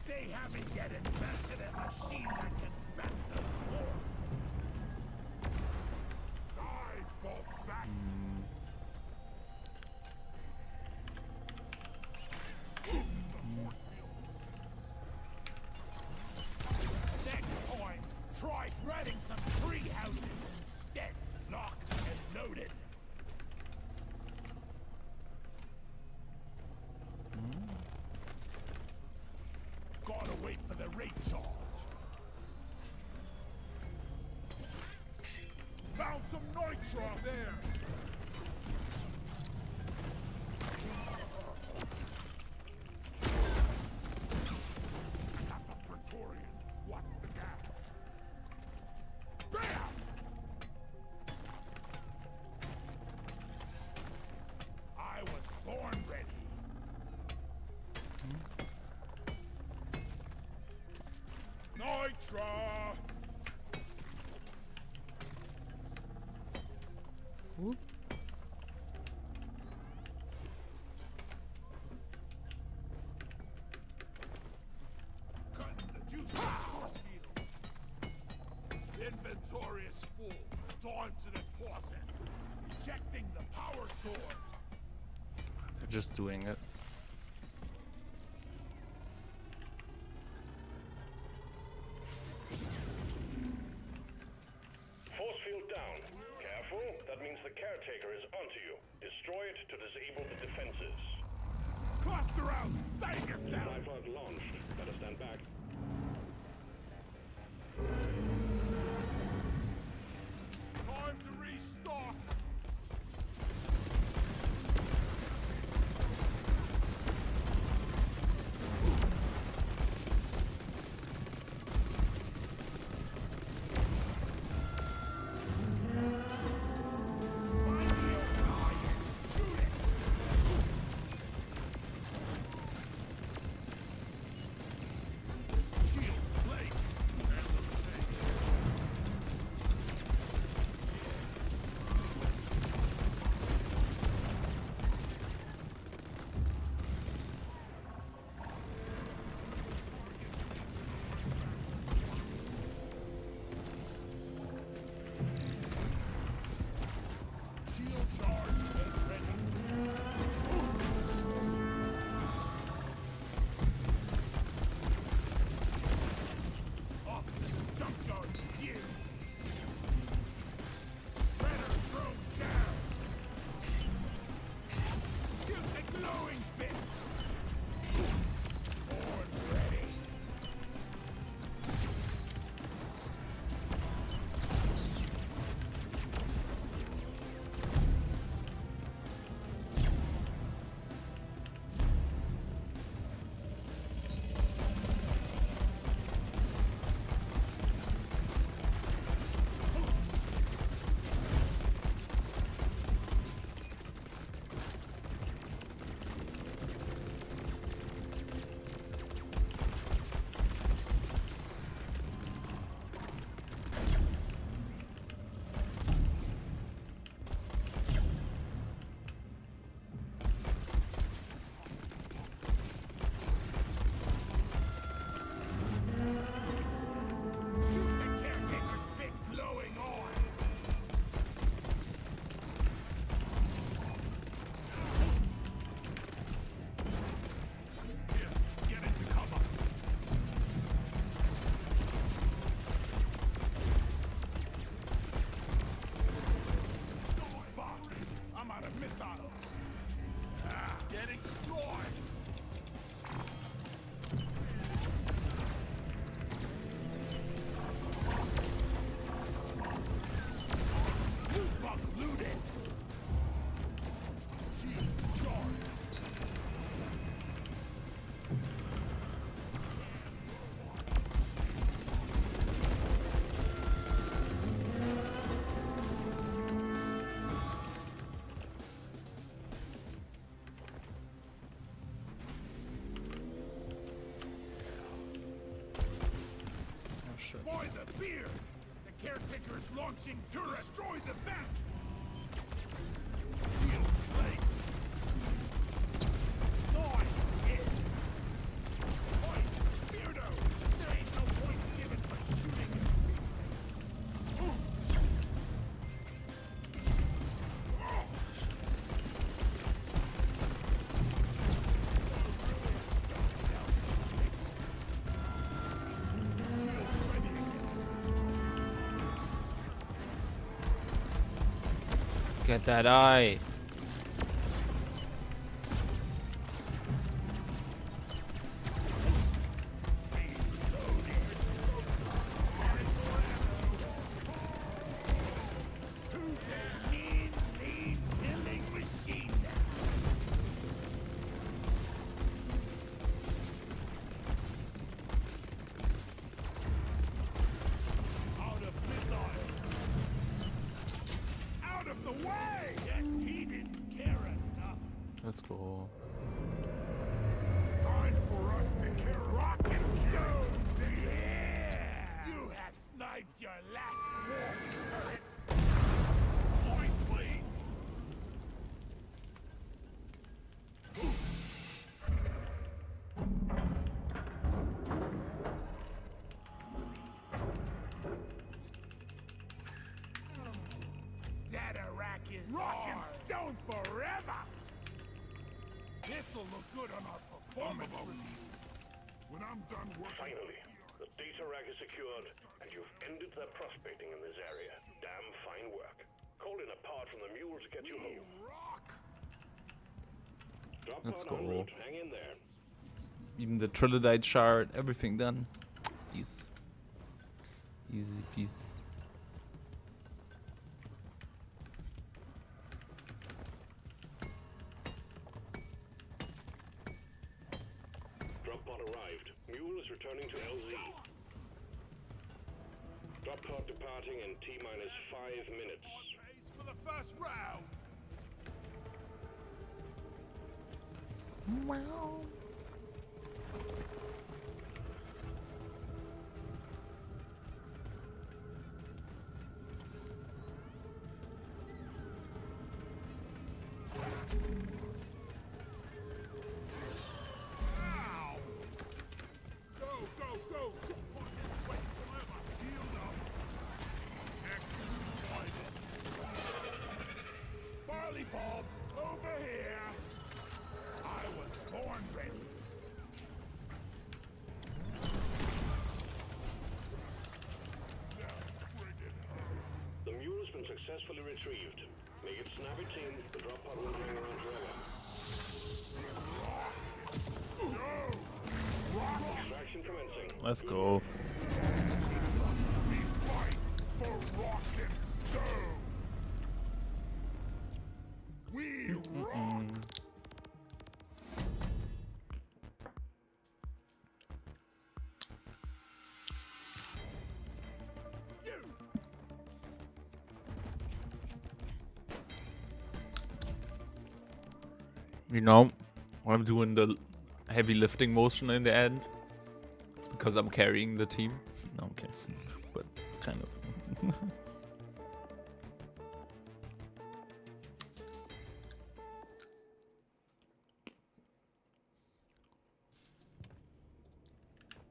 [SPEAKER 5] They haven't yet invented a machine that can best them all. Die, Bob. Next time, try shredding some tree houses instead. Locked and loaded. Gotta wait for the recharge. Found some nitro there. Got the Praetorian. Watch the gas. Bam! I was born ready. Nitra!
[SPEAKER 1] Whoop.
[SPEAKER 5] Cutting the juice out the field. Inventory is full. Time to the closet. Ejecting the power source.
[SPEAKER 1] They're just doing it.
[SPEAKER 6] Force field down. Careful, that means the caretaker is onto you. Destroy it to disable the defenses.
[SPEAKER 5] Cluster out! Save yourself!
[SPEAKER 6] Lifeline launched. Better stand back.
[SPEAKER 5] Time to restock! getting destroyed! Loot box looted! Shield charged!
[SPEAKER 1] Oh shit.
[SPEAKER 5] By the beard! The caretaker is launching turret! Destroy the vent! Shield placed! Nine hit! Point! Beardo! There ain't no point given by shooting at me! Ooh.
[SPEAKER 7] Get that eye.
[SPEAKER 5] Who's a mean, lean, killing machine? Out of missile! Out of the way! Yes, he didn't care enough.
[SPEAKER 1] Let's go.
[SPEAKER 5] Time for us to kill rock and stone! Yeah! You have sniped your last war turret! Point, please! That Iraq is rock and stone forever! This'll look good on our performance review. When I'm done working...
[SPEAKER 6] Finally, the data rack is secured, and you've ended their prospecting in this area. Damn fine work. Call in a part from the mule to get you home.
[SPEAKER 5] Rock!
[SPEAKER 6] Drop
[SPEAKER 1] Let's
[SPEAKER 6] pod en
[SPEAKER 1] go.
[SPEAKER 6] route. Hang in there.
[SPEAKER 1] Even the Trilodite shard, everything done. Easy. Easy peasy.
[SPEAKER 6] Drop pod arrived. Mule is returning to LZ. Drop pod departing in T-minus 5 minutes.
[SPEAKER 5] Pace for the first round! Ow! Go, go, go! Drop pod this way forever! Shield up! Access deployed. Barley bulb, over here! I was born ready.
[SPEAKER 6] The mule has been successfully retrieved. Make it snappy, team. The drop pod won't hang around forever. Extraction commencing.
[SPEAKER 1] Let's go.
[SPEAKER 5] We fight for rock and stone. We rock. You.
[SPEAKER 1] You know, when I'm doing the heavy lifting motion in the end, it's because I'm carrying the team. No, okay. But kind of.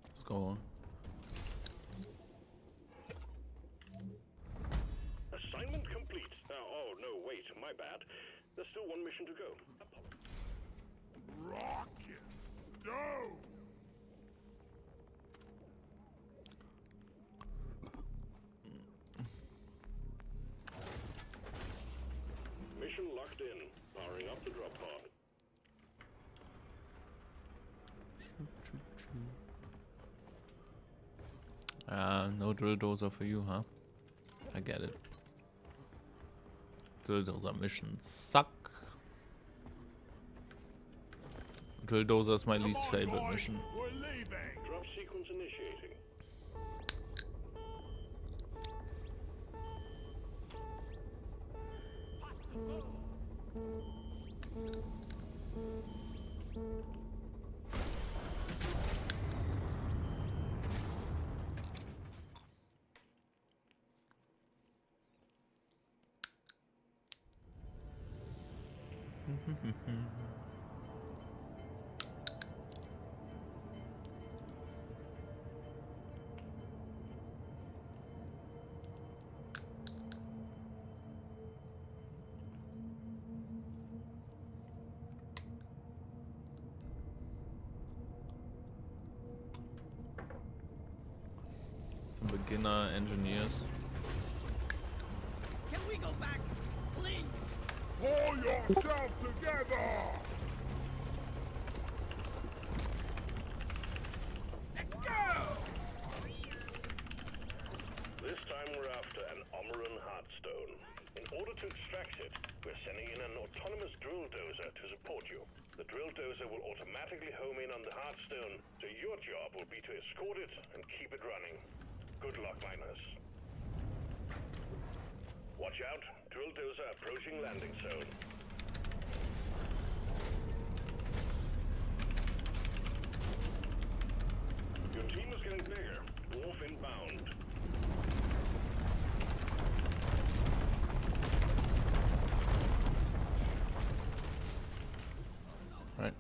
[SPEAKER 1] Let's go on.
[SPEAKER 6] Assignment complete. Oh, no, wait. My bad. There's still one mission to go.
[SPEAKER 5] Rock and stone.
[SPEAKER 6] Mission locked in. Powering up the drop pod.
[SPEAKER 1] No drill dozer for you, huh? I get it. Drill dozer missions suck. Drill dozer is my least favorite mission.
[SPEAKER 5] We're leaving.
[SPEAKER 6] Drop sequence initiating.
[SPEAKER 1] Some beginner engineers.
[SPEAKER 8] Can we go back, please?
[SPEAKER 5] Pull yourself together.
[SPEAKER 8] Let's go!
[SPEAKER 6] This time we're after an Omeran Heartstone. In order to extract it, we're sending in an autonomous drill dozer to support you. The drill dozer will automatically home in on the Heartstone, so your job will be to escort it and keep it running. Good luck, miners. Watch out, drill dozer approaching landing zone. Your team is getting bigger. Dwarf inbound.
[SPEAKER 1] Right.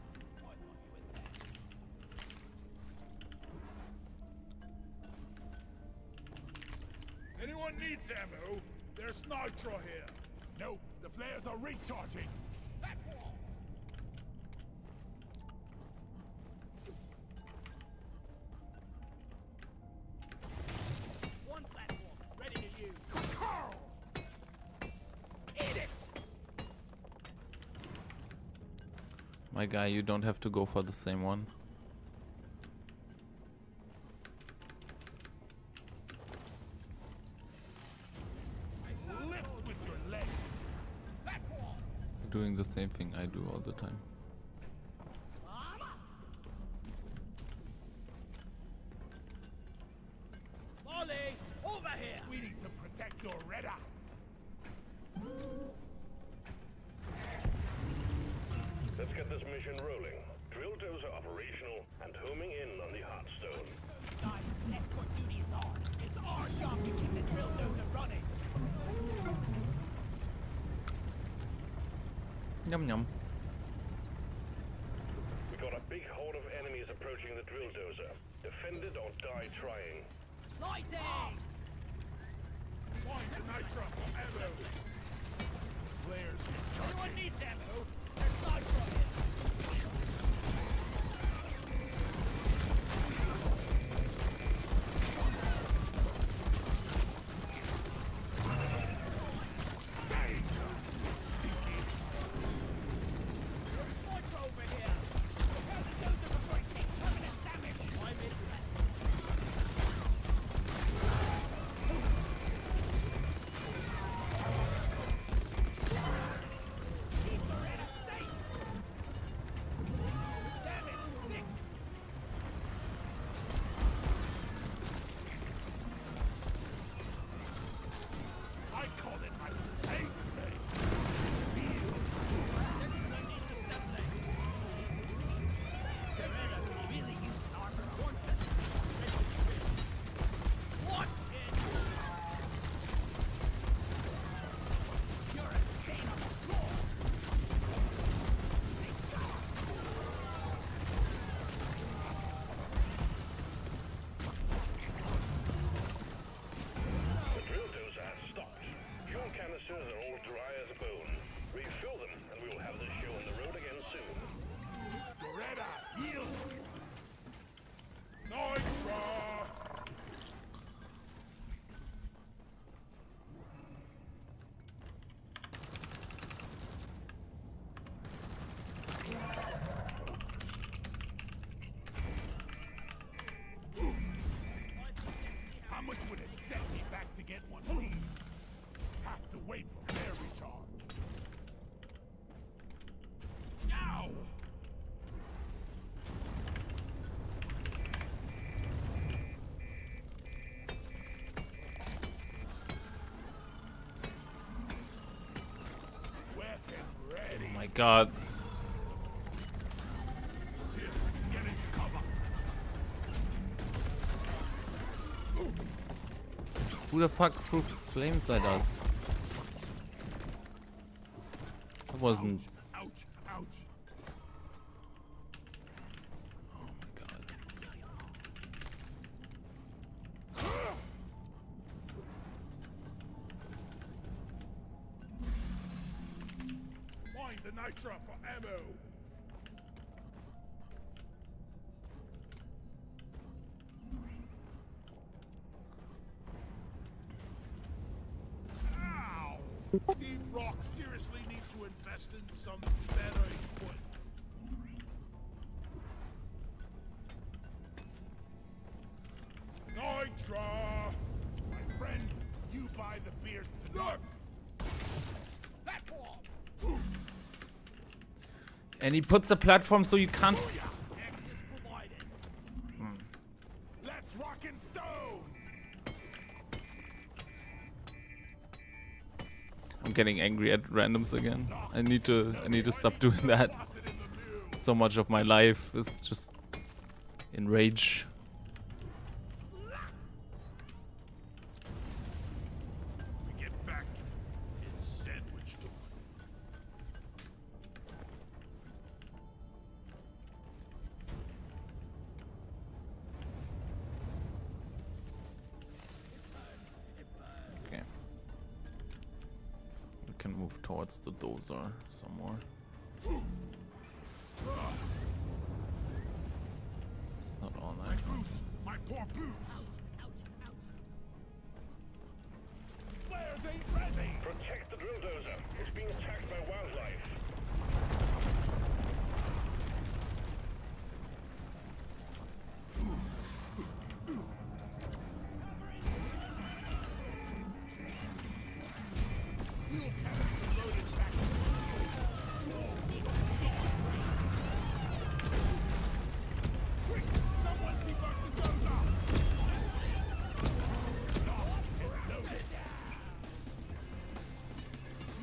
[SPEAKER 5] Anyone needs ammo? There's nitro here. No, the flares are recharging. Platform.
[SPEAKER 8] One platform, ready to use. Carl! Eat it!
[SPEAKER 1] My guy, you don't have to go for the same one.
[SPEAKER 5] Lift with your legs. Platform.
[SPEAKER 1] You're doing the same thing I do all the time.
[SPEAKER 8] Molly, over here!
[SPEAKER 5] We need to protect Doretta.
[SPEAKER 6] Let's get this mission rolling. Drill dozer operational and homing in on the Heartstone.
[SPEAKER 8] Guys, escort duty is on. It's our job to keep the drill dozer running.
[SPEAKER 1] Yum yum.
[SPEAKER 6] We got a big horde of enemies approaching the drill dozer. Defend it or die trying.
[SPEAKER 8] Lighting!
[SPEAKER 5] Find the nitro. Ammo. Flares
[SPEAKER 8] Anyone
[SPEAKER 5] recharging.
[SPEAKER 8] needs ammo? There's nitro here. There's nitro over here. Prepare the dozer before it takes permanent damage. I'm into that. Keep Loretta
[SPEAKER 5] wait for their recharge. Ow! Weapon ready.
[SPEAKER 1] Oh my god.
[SPEAKER 5] Here, get into cover.
[SPEAKER 1] Who the fuck threw flames at us? That wasn't.
[SPEAKER 5] Ouch, ouch.
[SPEAKER 1] Oh my god.
[SPEAKER 5] Find the nitra for ammo. Ow! Deep Rock seriously needs to invest in some better equipment. Nitra! My friend, you buy the beers tonight. Platform!
[SPEAKER 1] And he puts a platform so you can't.
[SPEAKER 5] Access provided. Let's rock and stone!
[SPEAKER 1] I'm getting angry at randoms again. I need to stop doing that.
[SPEAKER 5] Toss it in the mule.
[SPEAKER 1] So much of my life is just in rage.
[SPEAKER 5] We get back. It's sandwich time.
[SPEAKER 1] Okay. We can move towards the dozer some more. It's not all night.
[SPEAKER 5] My poor boots! Flares ain't ready!
[SPEAKER 6] Protect the drill dozer. It's being attacked by wildlife.
[SPEAKER 5] Someone keep up the dozer!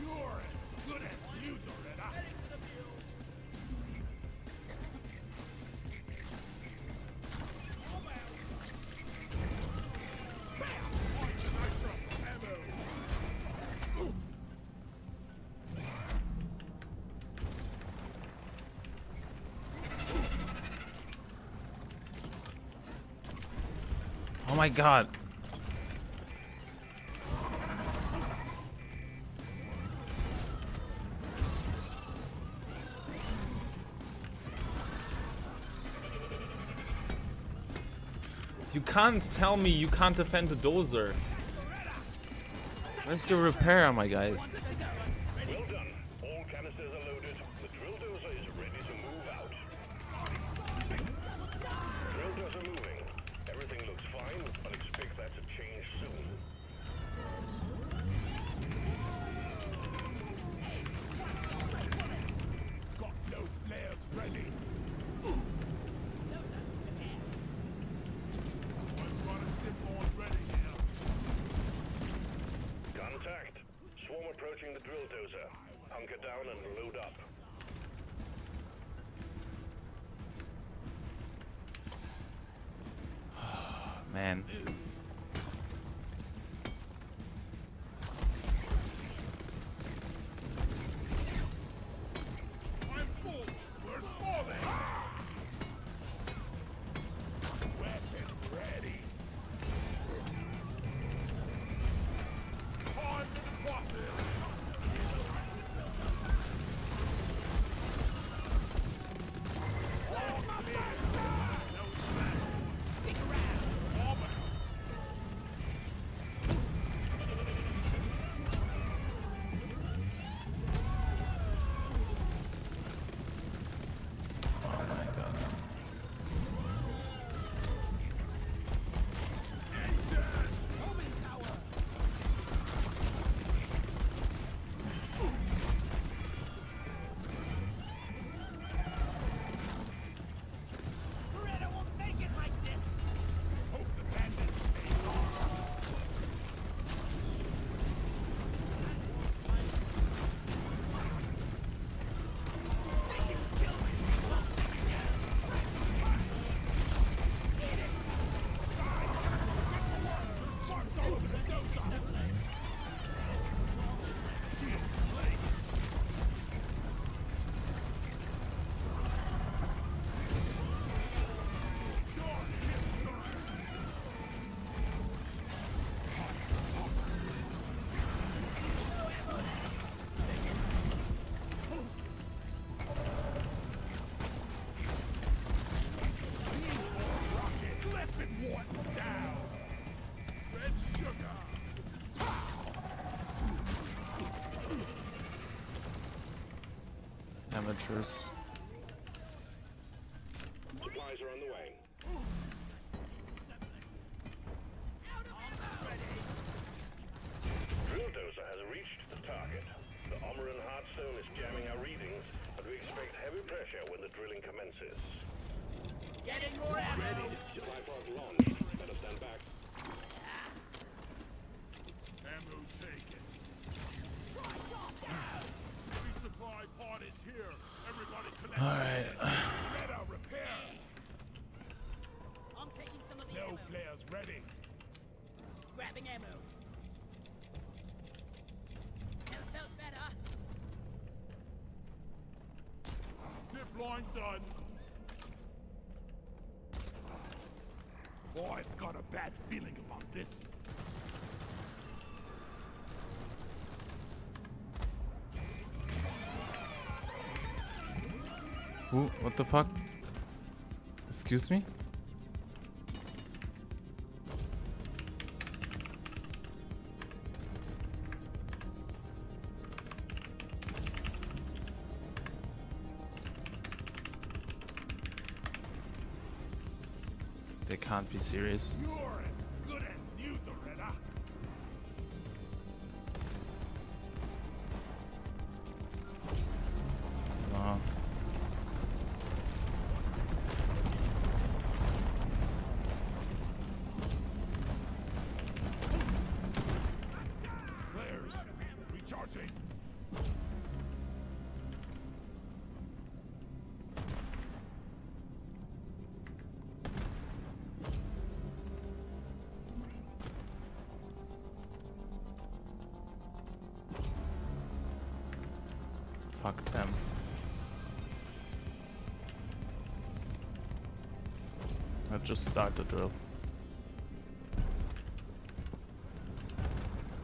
[SPEAKER 5] You're as good as you, Doretta!
[SPEAKER 1] Oh my god. You can't tell me you can't defend the dozer. Where's your repair, my guys?
[SPEAKER 6] Well done. All canisters are loaded. The drill dozer is ready to move out. Drill dozer moving. Everything looks fine, but expect that to change soon.
[SPEAKER 5] Got no flares ready! I've got a sip on ready here.
[SPEAKER 6] Contact. Swarm approaching the drill dozer. Hunker down and load up.
[SPEAKER 1] Man.
[SPEAKER 5] I'm full! We're smalling! Weapon ready! Time for the bosses! All clear! No smash! Stick around! Armor!
[SPEAKER 1] amateurs.
[SPEAKER 6] Supplies are on the way. Drill dozer has reached the target. The Omeran Heartstone is jamming our readings, but we expect heavy pressure when the drilling commences.
[SPEAKER 8] Getting more ammo.
[SPEAKER 6] Supply pod launched. Better stand back.
[SPEAKER 5] Ammo taken. Resupply pod is here. Everybody connect.
[SPEAKER 1] Alright.
[SPEAKER 5] Reda, repair.
[SPEAKER 8] I'm taking some of the
[SPEAKER 5] No
[SPEAKER 8] ammo.
[SPEAKER 5] flares ready.
[SPEAKER 8] Grabbing ammo. Never felt better.
[SPEAKER 5] Zip line done. Oh, I've got a bad feeling about this.
[SPEAKER 1] Who? What the fuck? Excuse me? They can't be serious.
[SPEAKER 5] You're as good as new, Doretta.
[SPEAKER 1] No.
[SPEAKER 5] Flares. Recharging.
[SPEAKER 1] Fuck them. I just start the drill.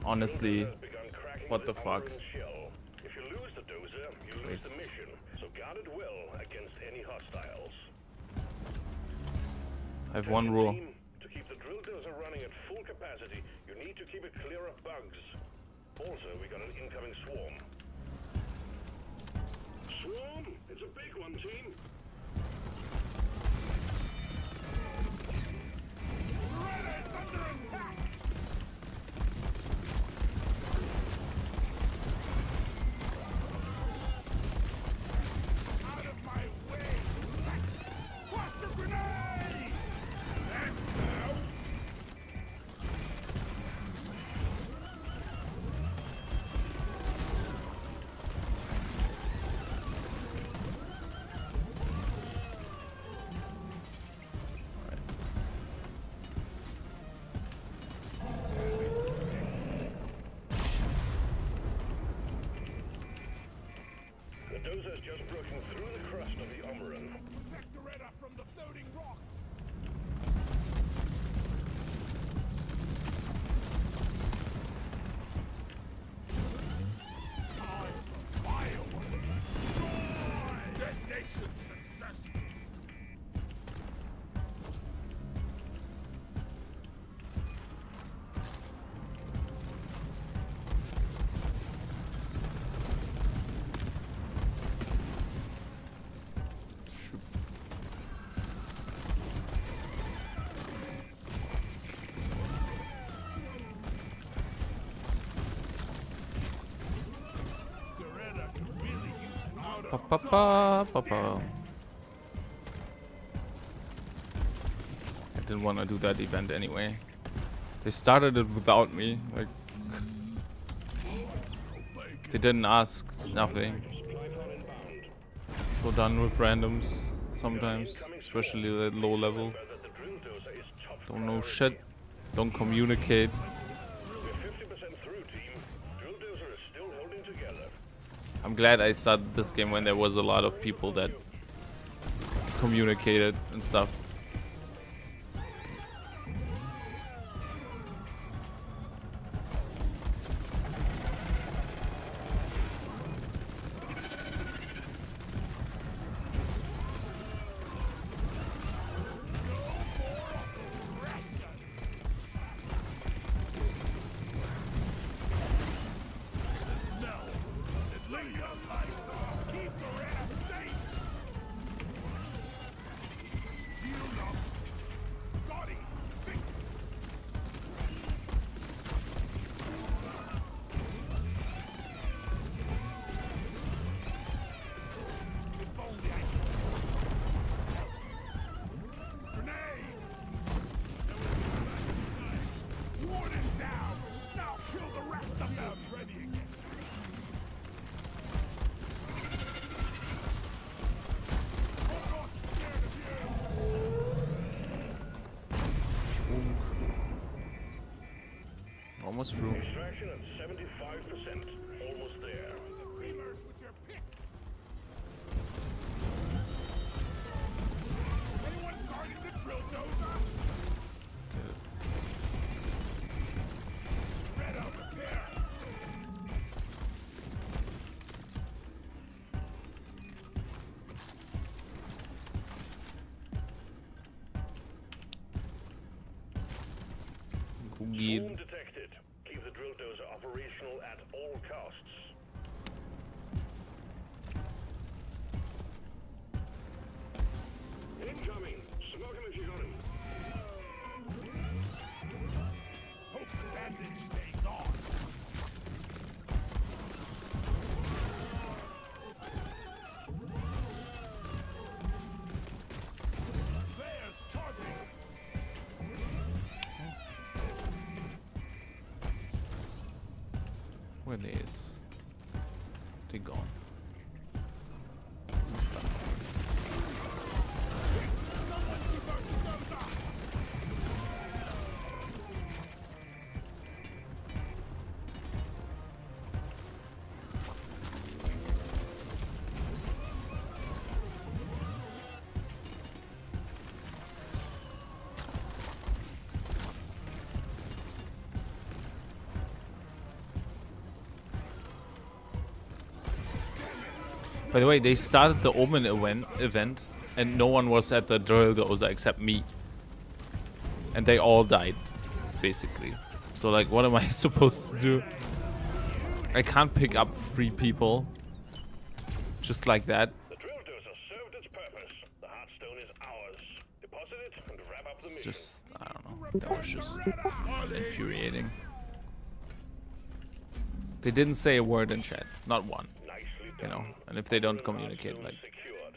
[SPEAKER 1] Honestly,
[SPEAKER 6] Has begun cracking
[SPEAKER 1] what the fuck?
[SPEAKER 6] Omeran shell. If you lose the dozer, you lose
[SPEAKER 1] Waste.
[SPEAKER 6] the mission. So guard it well against any hostiles.
[SPEAKER 1] I have one rule.
[SPEAKER 6] Team, to keep the drill dozer running at full capacity, you need to keep it clear of bugs. Also, we got an incoming swarm. Swarm? It's a big one, team.
[SPEAKER 5] Out of my way! Cluster grenade! That's now!
[SPEAKER 6] The dozer's just broken through the crust of the Omeran.
[SPEAKER 5] Protect Doretta from the floating rocks! Time for fireworks! Detonation successful! Doretta could really use powder.
[SPEAKER 1] Pa pa pa pa pa. I didn't want to do that event anyway. They started it without me. Like they didn't ask, nothing. So done with randoms sometimes, especially at low level.
[SPEAKER 6] That the drill dozer is top
[SPEAKER 1] Don't know shit. Don't communicate.
[SPEAKER 6] We're 50% through, team. Drill dozer is still holding together.
[SPEAKER 1] I'm glad I started this game when there was a lot of people that communicated and stuff.
[SPEAKER 5] Keep Doretta
[SPEAKER 1] almost through.
[SPEAKER 6] Extraction at 75%. Almost there.
[SPEAKER 5] The reamers with your pick. Anyone guarding the drill dozer? Red over there.
[SPEAKER 1] Googie.
[SPEAKER 6] Swarm detected. Keep the drill dozer operational at all costs. Incoming. Smoke him if you got him.
[SPEAKER 5] Hope the bandage stays on. There's charging.
[SPEAKER 1] Where they is? They gone. By the way, they started the Omen event and no one was at the drill dozer except me. And they all died, basically. So like, what am I supposed to do? I can't pick up 3 people just like that.
[SPEAKER 6] The drill dozer served its purpose. The Heartstone is ours. Deposit it and wrap up the
[SPEAKER 1] It's
[SPEAKER 6] mission.
[SPEAKER 1] just, I don't know. That was just infuriating. They didn't say a word in chat, not one.
[SPEAKER 6] Nicely
[SPEAKER 1] You
[SPEAKER 6] done.
[SPEAKER 1] know, and if they don't communicate, like,
[SPEAKER 6] Secured.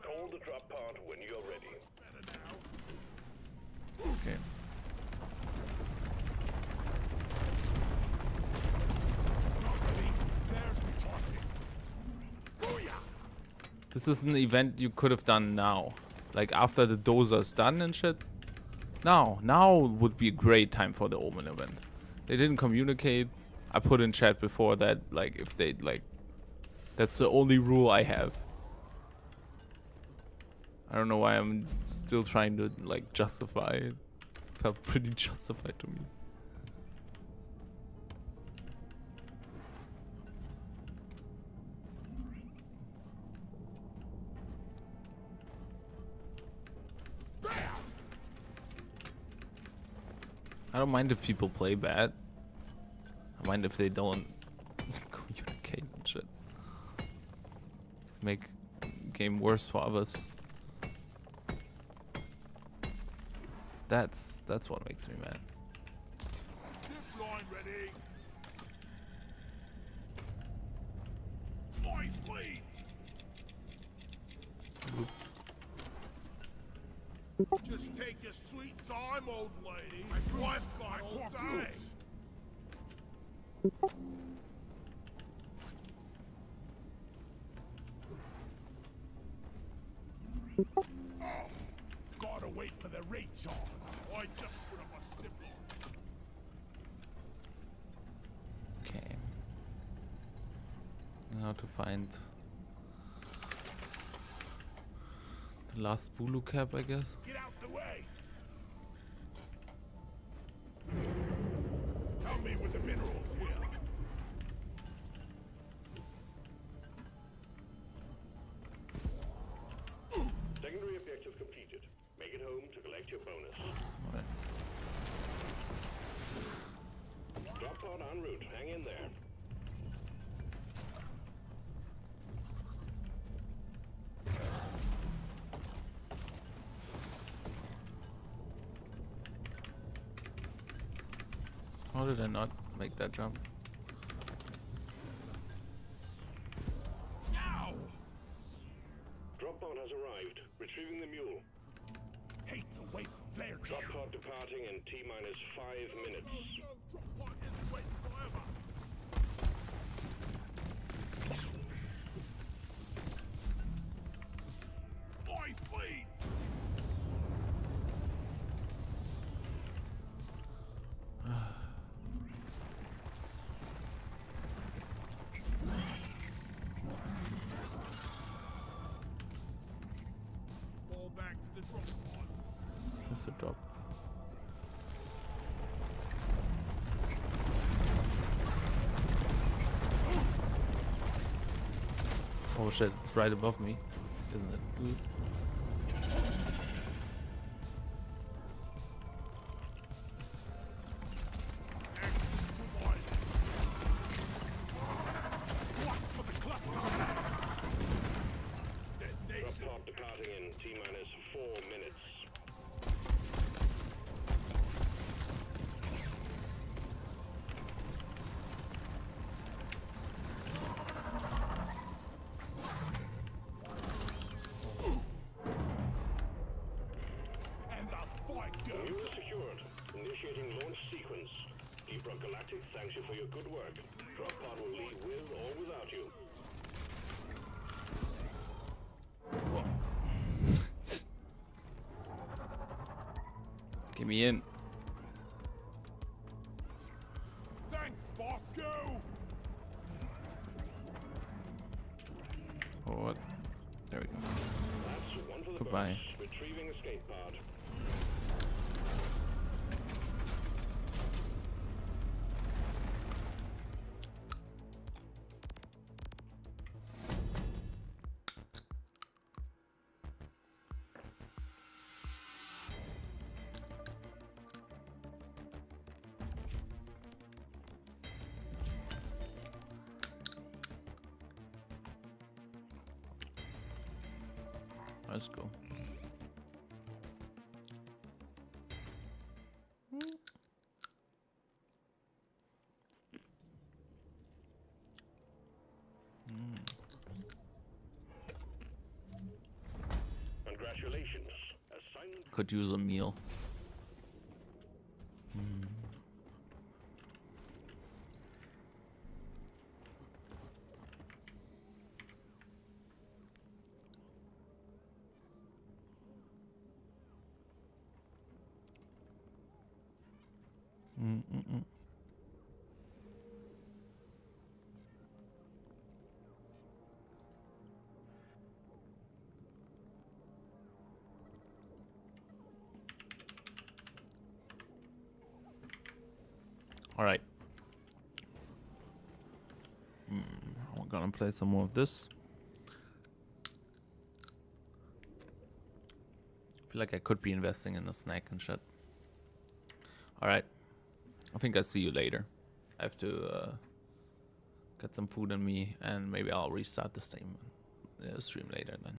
[SPEAKER 6] Call the drop pod when you're ready.
[SPEAKER 1] okay.
[SPEAKER 5] There's the charging. Booyah!
[SPEAKER 1] This is an event you could have done now. Like, after the dozer's done and shit. Now would be a great time for the Omen event. They didn't communicate. I put in chat before that, like, if they, like, that's the only rule I have. I don't know why I'm still trying to, like, justify it. Felt pretty justified to me. I don't mind if people play bad. I mind if they don't communicate and shit. Make game worse for others. That's what makes me mad.
[SPEAKER 5] Zip line ready. My fleet. Just take your sweet time, old lady. Life got all day. Oh, gotta wait for the recharge. I just put up a zip line.
[SPEAKER 1] Okay. Now to find the last Bulu cap, I guess.
[SPEAKER 5] Get out the way. Tell me with the minerals here.
[SPEAKER 6] Secondary objective completed. Make it home to collect your bonus.
[SPEAKER 1] Alright.
[SPEAKER 6] Drop pod en route. Hang in there.
[SPEAKER 1] How did I not make that jump?
[SPEAKER 5] Now!
[SPEAKER 6] Drop pod has arrived. Retrieving the mule.
[SPEAKER 5] Hate to wait for flare
[SPEAKER 6] Drop
[SPEAKER 5] kill.
[SPEAKER 6] pod departing in T-minus 5 minutes.
[SPEAKER 5] Drop pod isn't waiting forever. My fleet!
[SPEAKER 1] Where's the drop? Oh shit, it's right above me. Isn't it? Ooh.
[SPEAKER 5] Access provided. Watch for the cluster.
[SPEAKER 6] Drop
[SPEAKER 5] Detonation.
[SPEAKER 6] pod departing in T-minus 4 minutes.
[SPEAKER 5] And the fight goes.
[SPEAKER 6] You are secured. Initiating launch sequence. Deep Rock Galactic thanks you for your good work. Drop pod will leave with or without you.
[SPEAKER 7] Get me in.
[SPEAKER 5] Thanks, Bosco.
[SPEAKER 1] Forward. There we go.
[SPEAKER 6] That's one for the
[SPEAKER 1] Goodbye.
[SPEAKER 6] books. Retrieving escape pod.
[SPEAKER 1] Let's go.
[SPEAKER 6] Congratulations. Assignment
[SPEAKER 1] Could use a meal. All right. We're gonna play some more of this. Feel like I could be investing in a snack and shit. All right. I think I'll see you later. I have to get some food in me, and maybe I'll restart the stream later then.